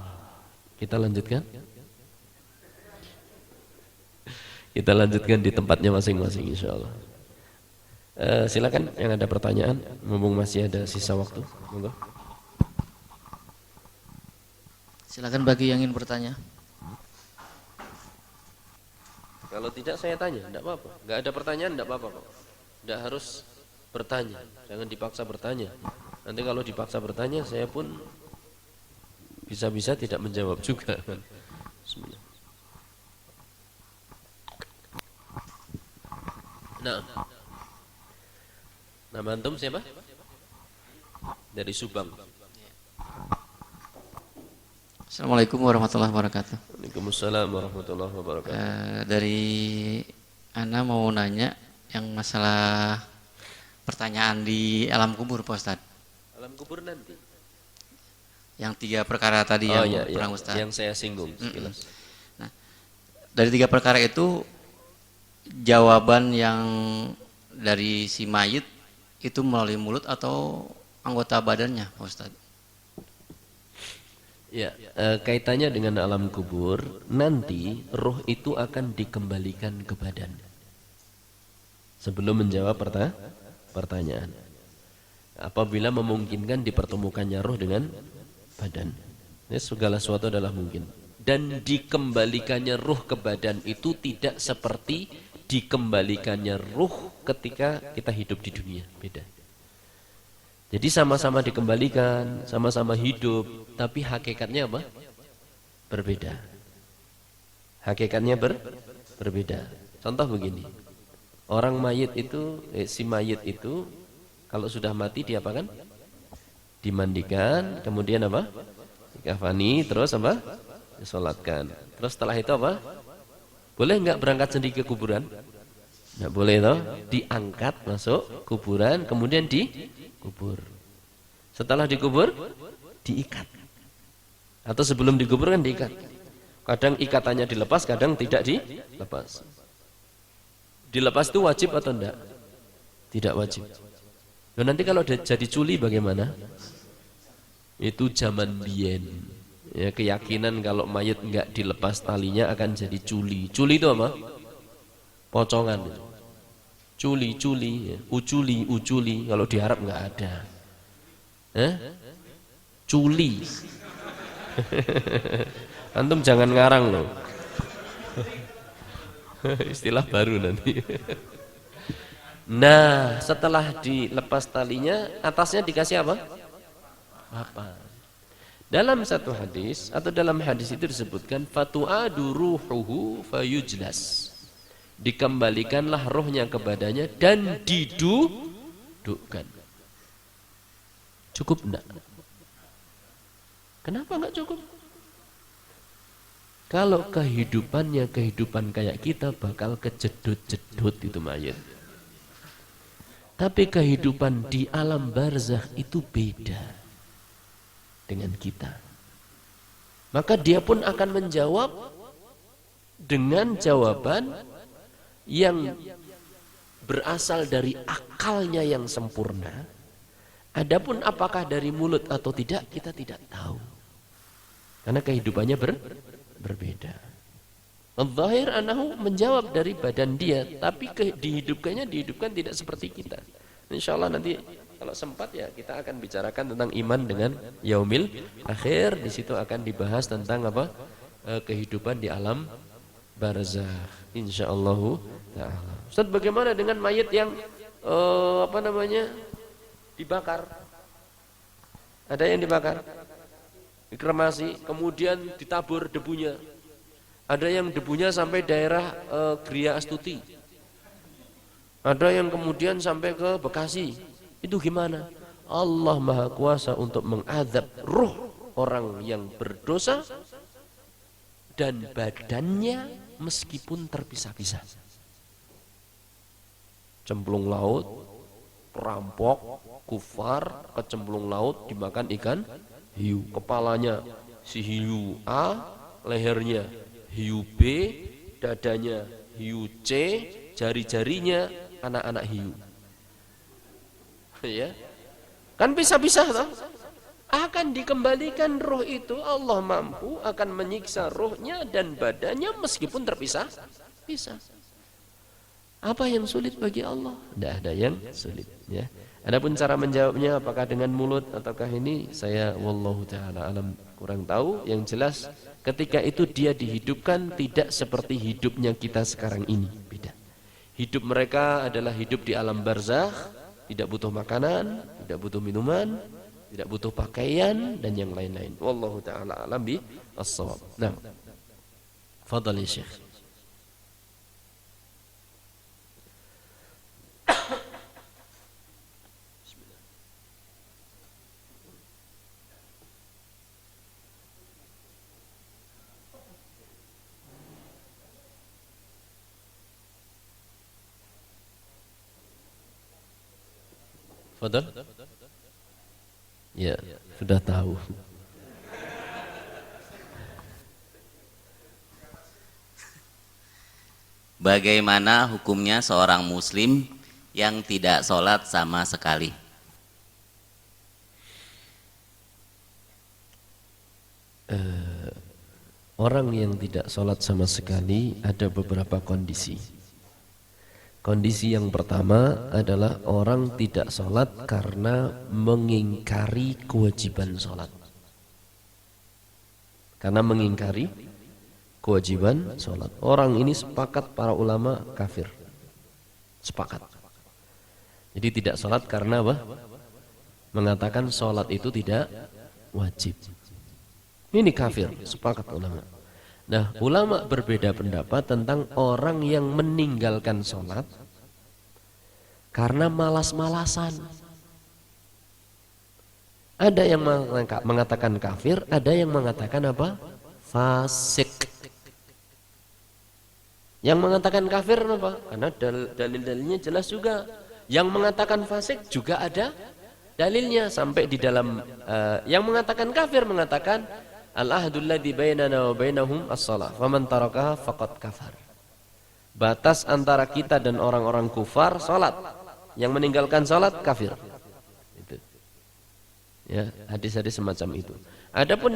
Kita lanjutkan. Kita lanjutkan di tempatnya masing-masing insya Allah. Silakan yang ada pertanyaan, mumpung masih ada sisa waktu. Monggo. Silakan bagi yang ingin bertanya. Kalau tidak saya tanya, tidak apa-apa. Enggak ada pertanyaan, tidak apa-apa, Pak. Tidak harus bertanya, jangan dipaksa bertanya. Nanti kalau dipaksa bertanya, saya pun bisa-bisa tidak menjawab juga. Bismillah. Nama antum siapa? Dari Subang. Assalamualaikum warahmatullahi wabarakatuh. Waalaikumsalam warahmatullahi wabarakatuh. Dari Ana mau nanya yang masalah pertanyaan di alam kubur, Pak Ustadz. Alam kubur nanti. Yang 3 perkara tadi yang pernah Ustadz. Yang saya singgung. Nah, dari 3 perkara itu jawaban yang dari si mayit itu melalui mulut atau anggota badannya, Pak Ustadz? Ya, kaitannya dengan alam kubur, nanti roh itu akan dikembalikan ke badan. Sebelum menjawab pertanyaan, apabila memungkinkan dipertemukannya roh dengan badan, segala sesuatu adalah mungkin. Dan dikembalikannya roh ke badan itu tidak seperti dikembalikannya ruh ketika kita hidup di dunia, beda. Jadi sama-sama dikembalikan, sama-sama hidup, tapi hakikatnya apa? Berbeda. Hakikatnya berbeda. Contoh begini, orang mayit itu, si mayit itu kalau sudah mati dia apa kan? Dimandikan, kemudian apa? Dikafani, terus apa? Disolatkan. Terus setelah itu apa? Boleh nggak berangkat sendiri ke kuburan? Nggak boleh toh? Diangkat masuk kuburan, kemudian dikubur. Setelah dikubur, diikat. Atau sebelum dikubur kan diikat. Kadang ikatannya dilepas, kadang tidak dilepas. Dilepas itu wajib atau enggak? Tidak wajib. Nah, nanti kalau jadi culi bagaimana? Itu zaman biyen. Ya, keyakinan kalau mayat enggak dilepas talinya akan jadi culi. Culi itu apa? Pocongan. Culi, ya. Uculi. Kalau di Arab enggak ada. Culi. Antum jangan ngarang loh. Istilah baru nanti. Nah, setelah dilepas talinya, atasnya dikasih apa? Apa? Dalam satu hadis atau dalam hadis itu disebutkan fatu'adu ruhuhu fayujlas. Dikembalikanlah rohnya kepadanya dan didudukkan. Cukup enggak? Kenapa enggak cukup? Kalau kehidupannya kehidupan kayak kita bakal kejedut-jedut itu mayat. Tapi kehidupan di alam barzakh itu beda dengan kita. Maka dia pun akan menjawab dengan jawaban yang berasal dari akalnya yang sempurna, Adapun apakah dari mulut atau tidak, kita tidak tahu. Karena kehidupannya berbeda. Al-Zahir anahu menjawab dari badan dia, tapi dihidupkan tidak seperti kita. Insya Allah nanti kalau sempat ya kita akan bicarakan tentang iman dengan yaumil akhir. Di situ akan dibahas tentang apa kehidupan di alam barzakh. Insya Allah taala. Ustaz, bagaimana dengan mayat yang dibakar? Ada yang dibakar, dikremasi, kemudian ditabur debunya. Ada yang debunya sampai daerah Gria Astuti. Ada yang kemudian sampai ke Bekasi. Itu gimana? Allah Maha Kuasa untuk mengadab ruh orang yang berdosa dan badannya meskipun terpisah-pisah. Cemplung laut, perampok, kufar, kecemplung laut dimakan ikan hiu. Kepalanya si hiu A, lehernya hiu B, dadanya hiu C, jari-jarinya anak-anak hiu. Ya, kan bisa-bisa toh? Akan dikembalikan roh itu, Allah mampu akan menyiksa rohnya dan badannya meskipun terpisah. Apa yang sulit bagi Allah? Tidak ada yang sulit. Ya. Adapun cara menjawabnya, apakah dengan mulut ataukah ini, saya wallahu taala alam kurang tahu. Yang jelas, ketika itu dia dihidupkan tidak seperti hidupnya kita sekarang ini, beda. Hidup mereka adalah hidup di alam barzakh, tidak butuh makanan, tidak butuh minuman, tidak butuh pakaian dan yang lain-lain. Wallahu taala alam bi as-shawab. Nah, fadhal ya Syekh. Fadhal? Ya, sudah tahu. Bagaimana hukumnya seorang muslim yang tidak sholat sama sekali? Orang yang tidak sholat sama sekali ada beberapa kondisi. Kondisi yang pertama adalah orang tidak sholat karena mengingkari kewajiban sholat. Karena mengingkari kewajiban sholat. Orang ini sepakat para ulama kafir. Sepakat. Jadi tidak sholat karena apa? Mengatakan sholat itu tidak wajib. Ini kafir, sepakat ulama. Nah, ulama berbeda pendapat tentang orang yang meninggalkan sholat karena malas-malasan. Ada yang mengatakan kafir, ada yang mengatakan apa? Fasik. Yang mengatakan kafir apa? Karena dalil-dalilnya jelas juga. Yang mengatakan fasik juga ada dalilnya. Sampai di dalam yang mengatakan kafir mengatakan al-ahdul ladzi bainana wa bainahum as-shalah, faman tarakaha faqad kafar. Batas antara kita dan orang-orang kufar salat. Yang meninggalkan salat kafir. Itu. Ya, hadis-hadis semacam itu. Adapun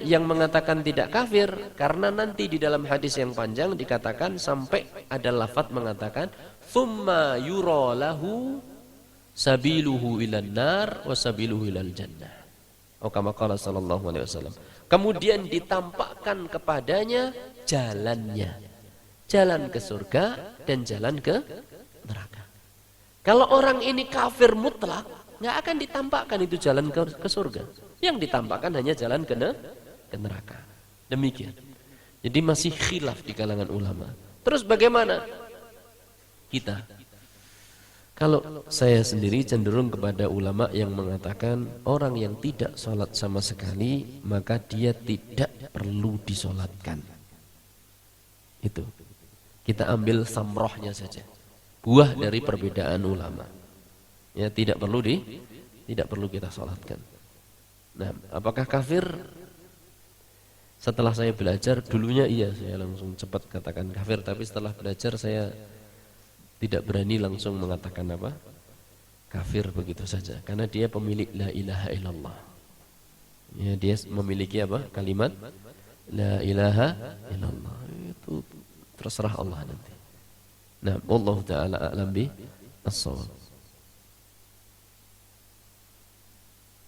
yang mengatakan tidak kafir karena nanti di dalam hadis yang panjang dikatakan sampai ada lafaz mengatakan tsumma yura lahu sabiluhu ilan nar wa sabiluhu ilal jannah. Oh, kama qala sallallahu alaihi wasallam. Kemudian ditampakkan kepadanya jalannya. Jalan ke surga dan jalan ke neraka. Kalau orang ini kafir mutlak, nggak akan ditampakkan itu jalan ke surga. Yang ditampakkan hanya jalan ke neraka. Demikian. Jadi masih khilaf di kalangan ulama. Terus bagaimana kita? Kalau saya sendiri cenderung kepada ulama yang mengatakan orang yang tidak sholat sama sekali maka dia tidak perlu disolatkan. Itu. Kita ambil samrohnya saja. Buah dari perbedaan ulama. Ya, tidak perlu kita sholatkan. Nah, apakah kafir? Setelah saya belajar, dulunya iya saya langsung cepat katakan kafir, tapi setelah belajar saya tidak berani langsung mengatakan apa? kafir begitu saja karena dia pemilik la ilaha illallah. Ya, dia memiliki apa? Kalimat la ilaha illallah. Itu terserah Allah nanti. Nah, Allah taala a'lam bi as-shawab.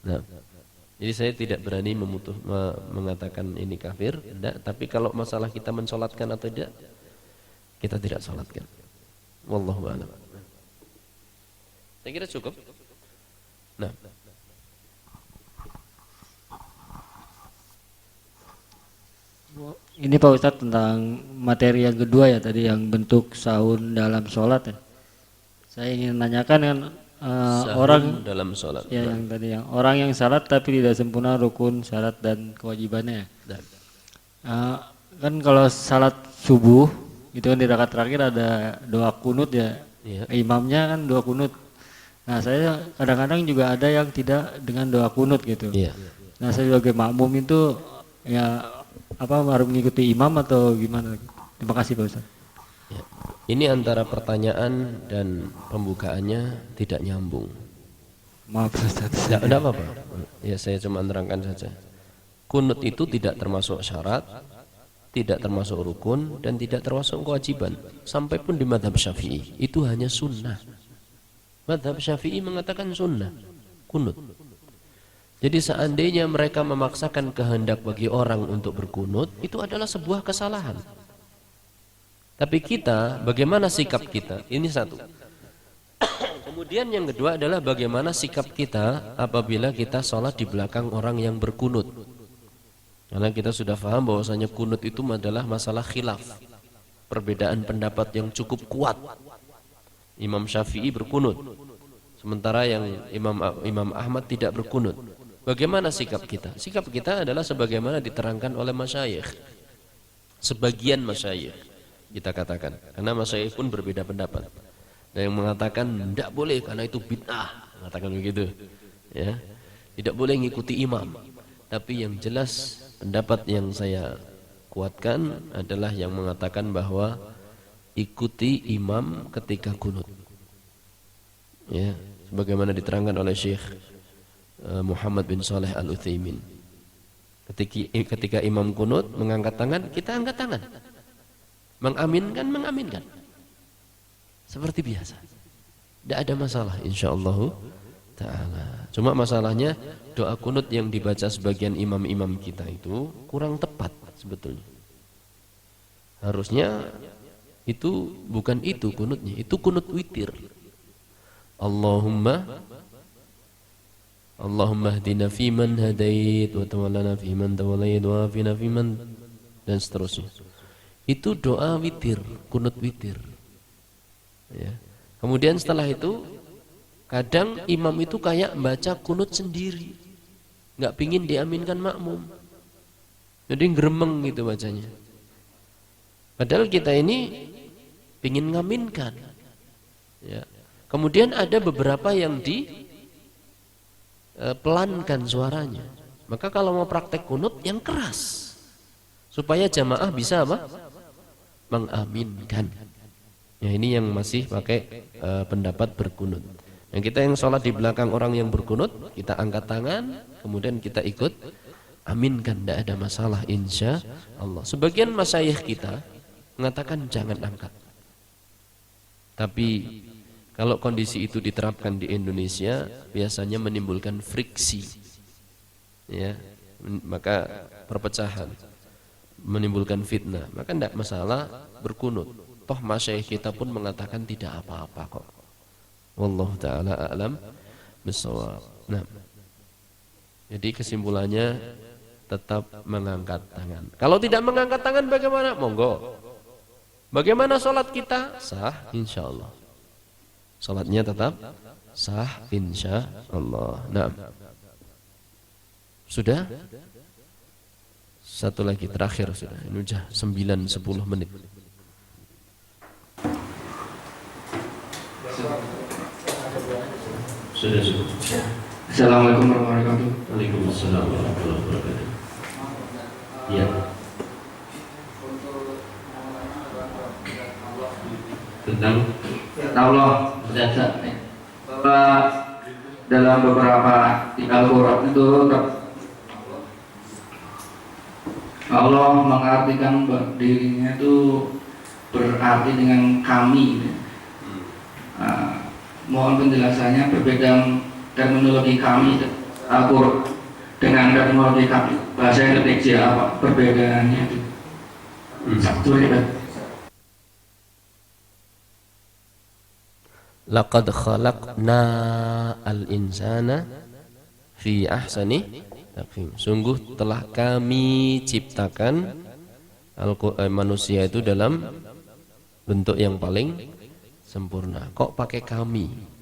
Nah, jadi saya tidak berani mengatakan ini kafir, tidak. Tapi kalau masalah kita mensolatkan atau tidak, kita tidak solatkan. Wallahu a'lam. Saya kira cukup. Nah, ini Pak Ustadz tentang materi yang kedua ya tadi yang bentuk sahun dalam sholat ya. Saya ingin menanyakan kan orang dalam sholat. Ya, yang tadi yang orang yang salat tapi tidak sempurna rukun, syarat dan kewajibannya. Kan kalau salat subuh itu kan di rakaat terakhir ada doa kunut ya. Imamnya kan doa kunut. Nah, saya kadang-kadang juga ada yang tidak dengan doa kunut gitu. Nah, saya sebagai makmum itu ya harus mengikuti imam atau gimana? Terima kasih Pak Ustaz. Ya. Ini antara pertanyaan dan pembukaannya tidak nyambung. Maaf Ustaz. Tidak apa-apa. Ya, saya cuma menerangkan saja. Kunut itu tidak termasuk syarat, tidak termasuk rukun, dan tidak termasuk kewajiban. Sampai pun di mazhab Syafi'i itu hanya sunnah. Mazhab Syafi'i mengatakan sunnah kunut. Jadi seandainya mereka memaksakan kehendak bagi orang untuk berkunut, itu adalah sebuah kesalahan. Tapi kita, bagaimana sikap kita? Ini satu. Kemudian yang kedua adalah bagaimana sikap kita apabila kita sholat di belakang orang yang berkunut. Karena kita sudah paham bahwasanya kunut itu adalah masalah khilaf, perbedaan pendapat yang cukup kuat. Imam Syafi'i berkunut, sementara yang Imam Ahmad tidak berkunut. Bagaimana sikap kita? Sikap kita adalah sebagaimana diterangkan oleh masyayikh. Sebagian masyayikh kita katakan, karena masyayikh pun berbeda pendapat. Ada yang mengatakan tidak boleh karena itu bid'ah, mengatakan begitu. Ya, tidak boleh ngikuti imam. Tapi yang jelas pendapat yang saya kuatkan adalah yang mengatakan bahwa ikuti imam ketika kunut. Ya, sebagaimana diterangkan oleh Syekh Muhammad bin Saleh Al-Utsaimin. Ketika imam kunut mengangkat tangan, kita angkat tangan. Mengaminkan. Seperti biasa. Tidak ada masalah insyaallah ta'ala. Cuma masalahnya doa kunut yang dibaca sebagian imam-imam kita itu kurang tepat sebetulnya. Harusnya itu bukan itu kunutnya, itu kunut witir. Allahumma hdina fiman hadait wa tawallana fiman tawallait wa afina fiman, dan seterusnya. Itu doa witir, kunut witir. Ya. Kemudian setelah itu kadang imam itu kayak baca kunut sendiri, nggak pingin diaminkan makmum, jadi ngeremeng gitu bacanya. Padahal kita ini pingin ngaminkan. Ya. Kemudian ada beberapa yang pelankan suaranya. Maka kalau mau praktek kunut yang keras, supaya jamaah bisa apa? Mengaminkan. Ya, ini yang masih pakai pendapat berkunut. Yang kita yang sholat di belakang orang yang berkunut, kita angkat tangan, kemudian kita ikut aminkan, tidak ada masalah insya Allah. Sebagian masyayikh kita mengatakan jangan angkat. Tapi kalau kondisi itu diterapkan di Indonesia, biasanya menimbulkan friksi, ya, maka perpecahan, menimbulkan fitnah. Maka tidak masalah berkunut. Toh masyayikh kita pun mengatakan tidak apa-apa kok. Wallahu ta'ala a'lam bissawab. Nah, jadi kesimpulannya tetap mengangkat tangan. Kalau tidak mengangkat tangan bagaimana? Monggo. Bagaimana sholat kita? Sah insyaallah. Sholatnya tetap sah insyaallah. Nah, sudah? Satu lagi terakhir sudah. Ini sudah 9-10 menit. Sudah cukup. Assalamualaikum warahmatullahi wabarakatuh. Waalaikumsalam warahmatullahi wabarakatuh. Ya. Tentang Allah jasa. dalam beberapa di Al-Quran itu Allah mengartikan dirinya itu berarti dengan kami. Mohon penjelasannya perbedaan terminologi kami Al-Quran dengan terminologi kami bahasa Indonesia, apa perbedaannya itu? Satu ribat. Laqad khalaqna al-insana fi ahsani taqwim. Sungguh telah kami ciptakan manusia itu dalam bentuk yang paling sempurna. Kok pakai kami?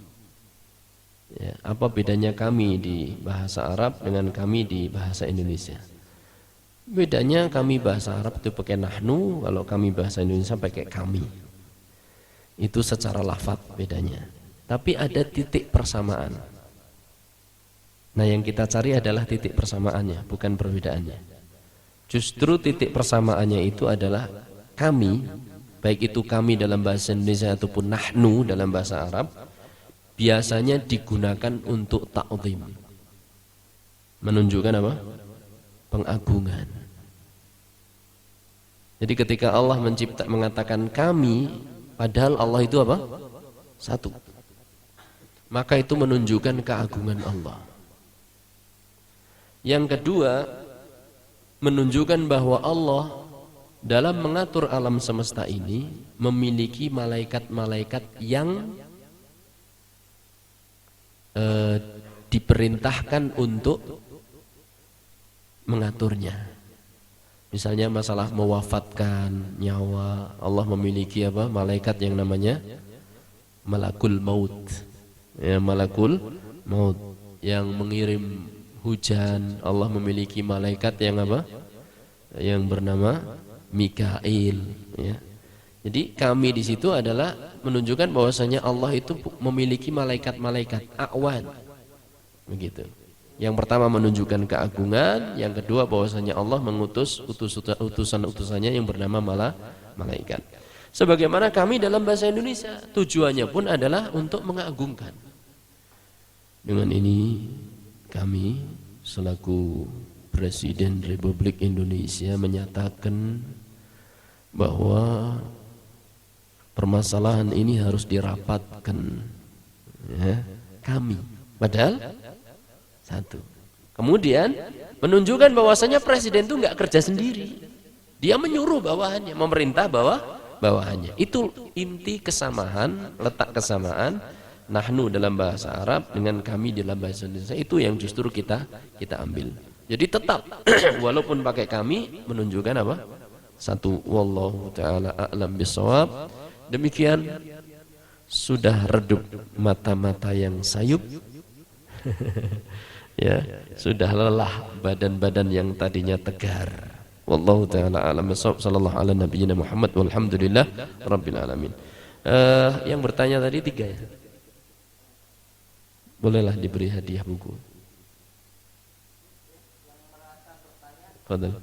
Ya, apa bedanya kami di bahasa Arab dengan kami di bahasa Indonesia? Bedanya kami bahasa Arab itu pakai nahnu, kalau kami bahasa Indonesia pakai kami. Itu secara lafaz bedanya. Tapi ada titik persamaan. Nah, yang kita cari adalah titik persamaannya, bukan perbedaannya. Justru titik persamaannya itu adalah kami, baik itu kami dalam bahasa Indonesia ataupun nahnu dalam bahasa Arab, biasanya digunakan untuk ta'zim. Menunjukkan apa? Pengagungan. Jadi ketika Allah mengatakan kami, padahal Allah itu apa? Satu. Maka itu menunjukkan keagungan Allah. Yang kedua, menunjukkan bahwa Allah dalam mengatur alam semesta ini memiliki malaikat-malaikat yang diperintahkan untuk mengaturnya. Misalnya masalah mewafatkan nyawa, Allah memiliki apa? Malaikat yang namanya Malakul Maut. Ya, Malakul Maut yang mengirim hujan. Allah memiliki malaikat yang apa? Yang bernama Mikail. Ya. Jadi kami di situ adalah menunjukkan bahwasanya Allah itu memiliki malaikat-malaikat awan. Begitu. Yang pertama menunjukkan keagungan, yang kedua bahwasanya Allah mengutus utusan-utusannya yang bernama malaikat. Sebagaimana kami dalam bahasa Indonesia, tujuannya pun adalah untuk mengagungkan. Dengan ini kami selaku Presiden Republik Indonesia menyatakan bahwa permasalahan ini harus dirapatkan, ya, kami. Padahal satu. Kemudian menunjukkan bahwasanya presiden itu nggak kerja sendiri. Dia menyuruh bawahannya, memerintah bawahannya. Itu inti kesamaan, letak kesamaan nahnu dalam bahasa Arab dengan kami dalam bahasa Indonesia. Itu yang justru kita ambil. Jadi tetap walaupun pakai kami menunjukkan apa? Satu, wallahu taala a'lam bissawab. Demikian sudah redup mata-mata yang sayup. Ya, sudah lelah badan-badan yang tadinya tegar. Wallahu taala a'lam bissawab. Sallallahu ala nabiyyina Muhammad walhamdulillah rabbil alamin. Yang bertanya tadi 3 ya. Bolehlah diberi hadiah buku. Fadal.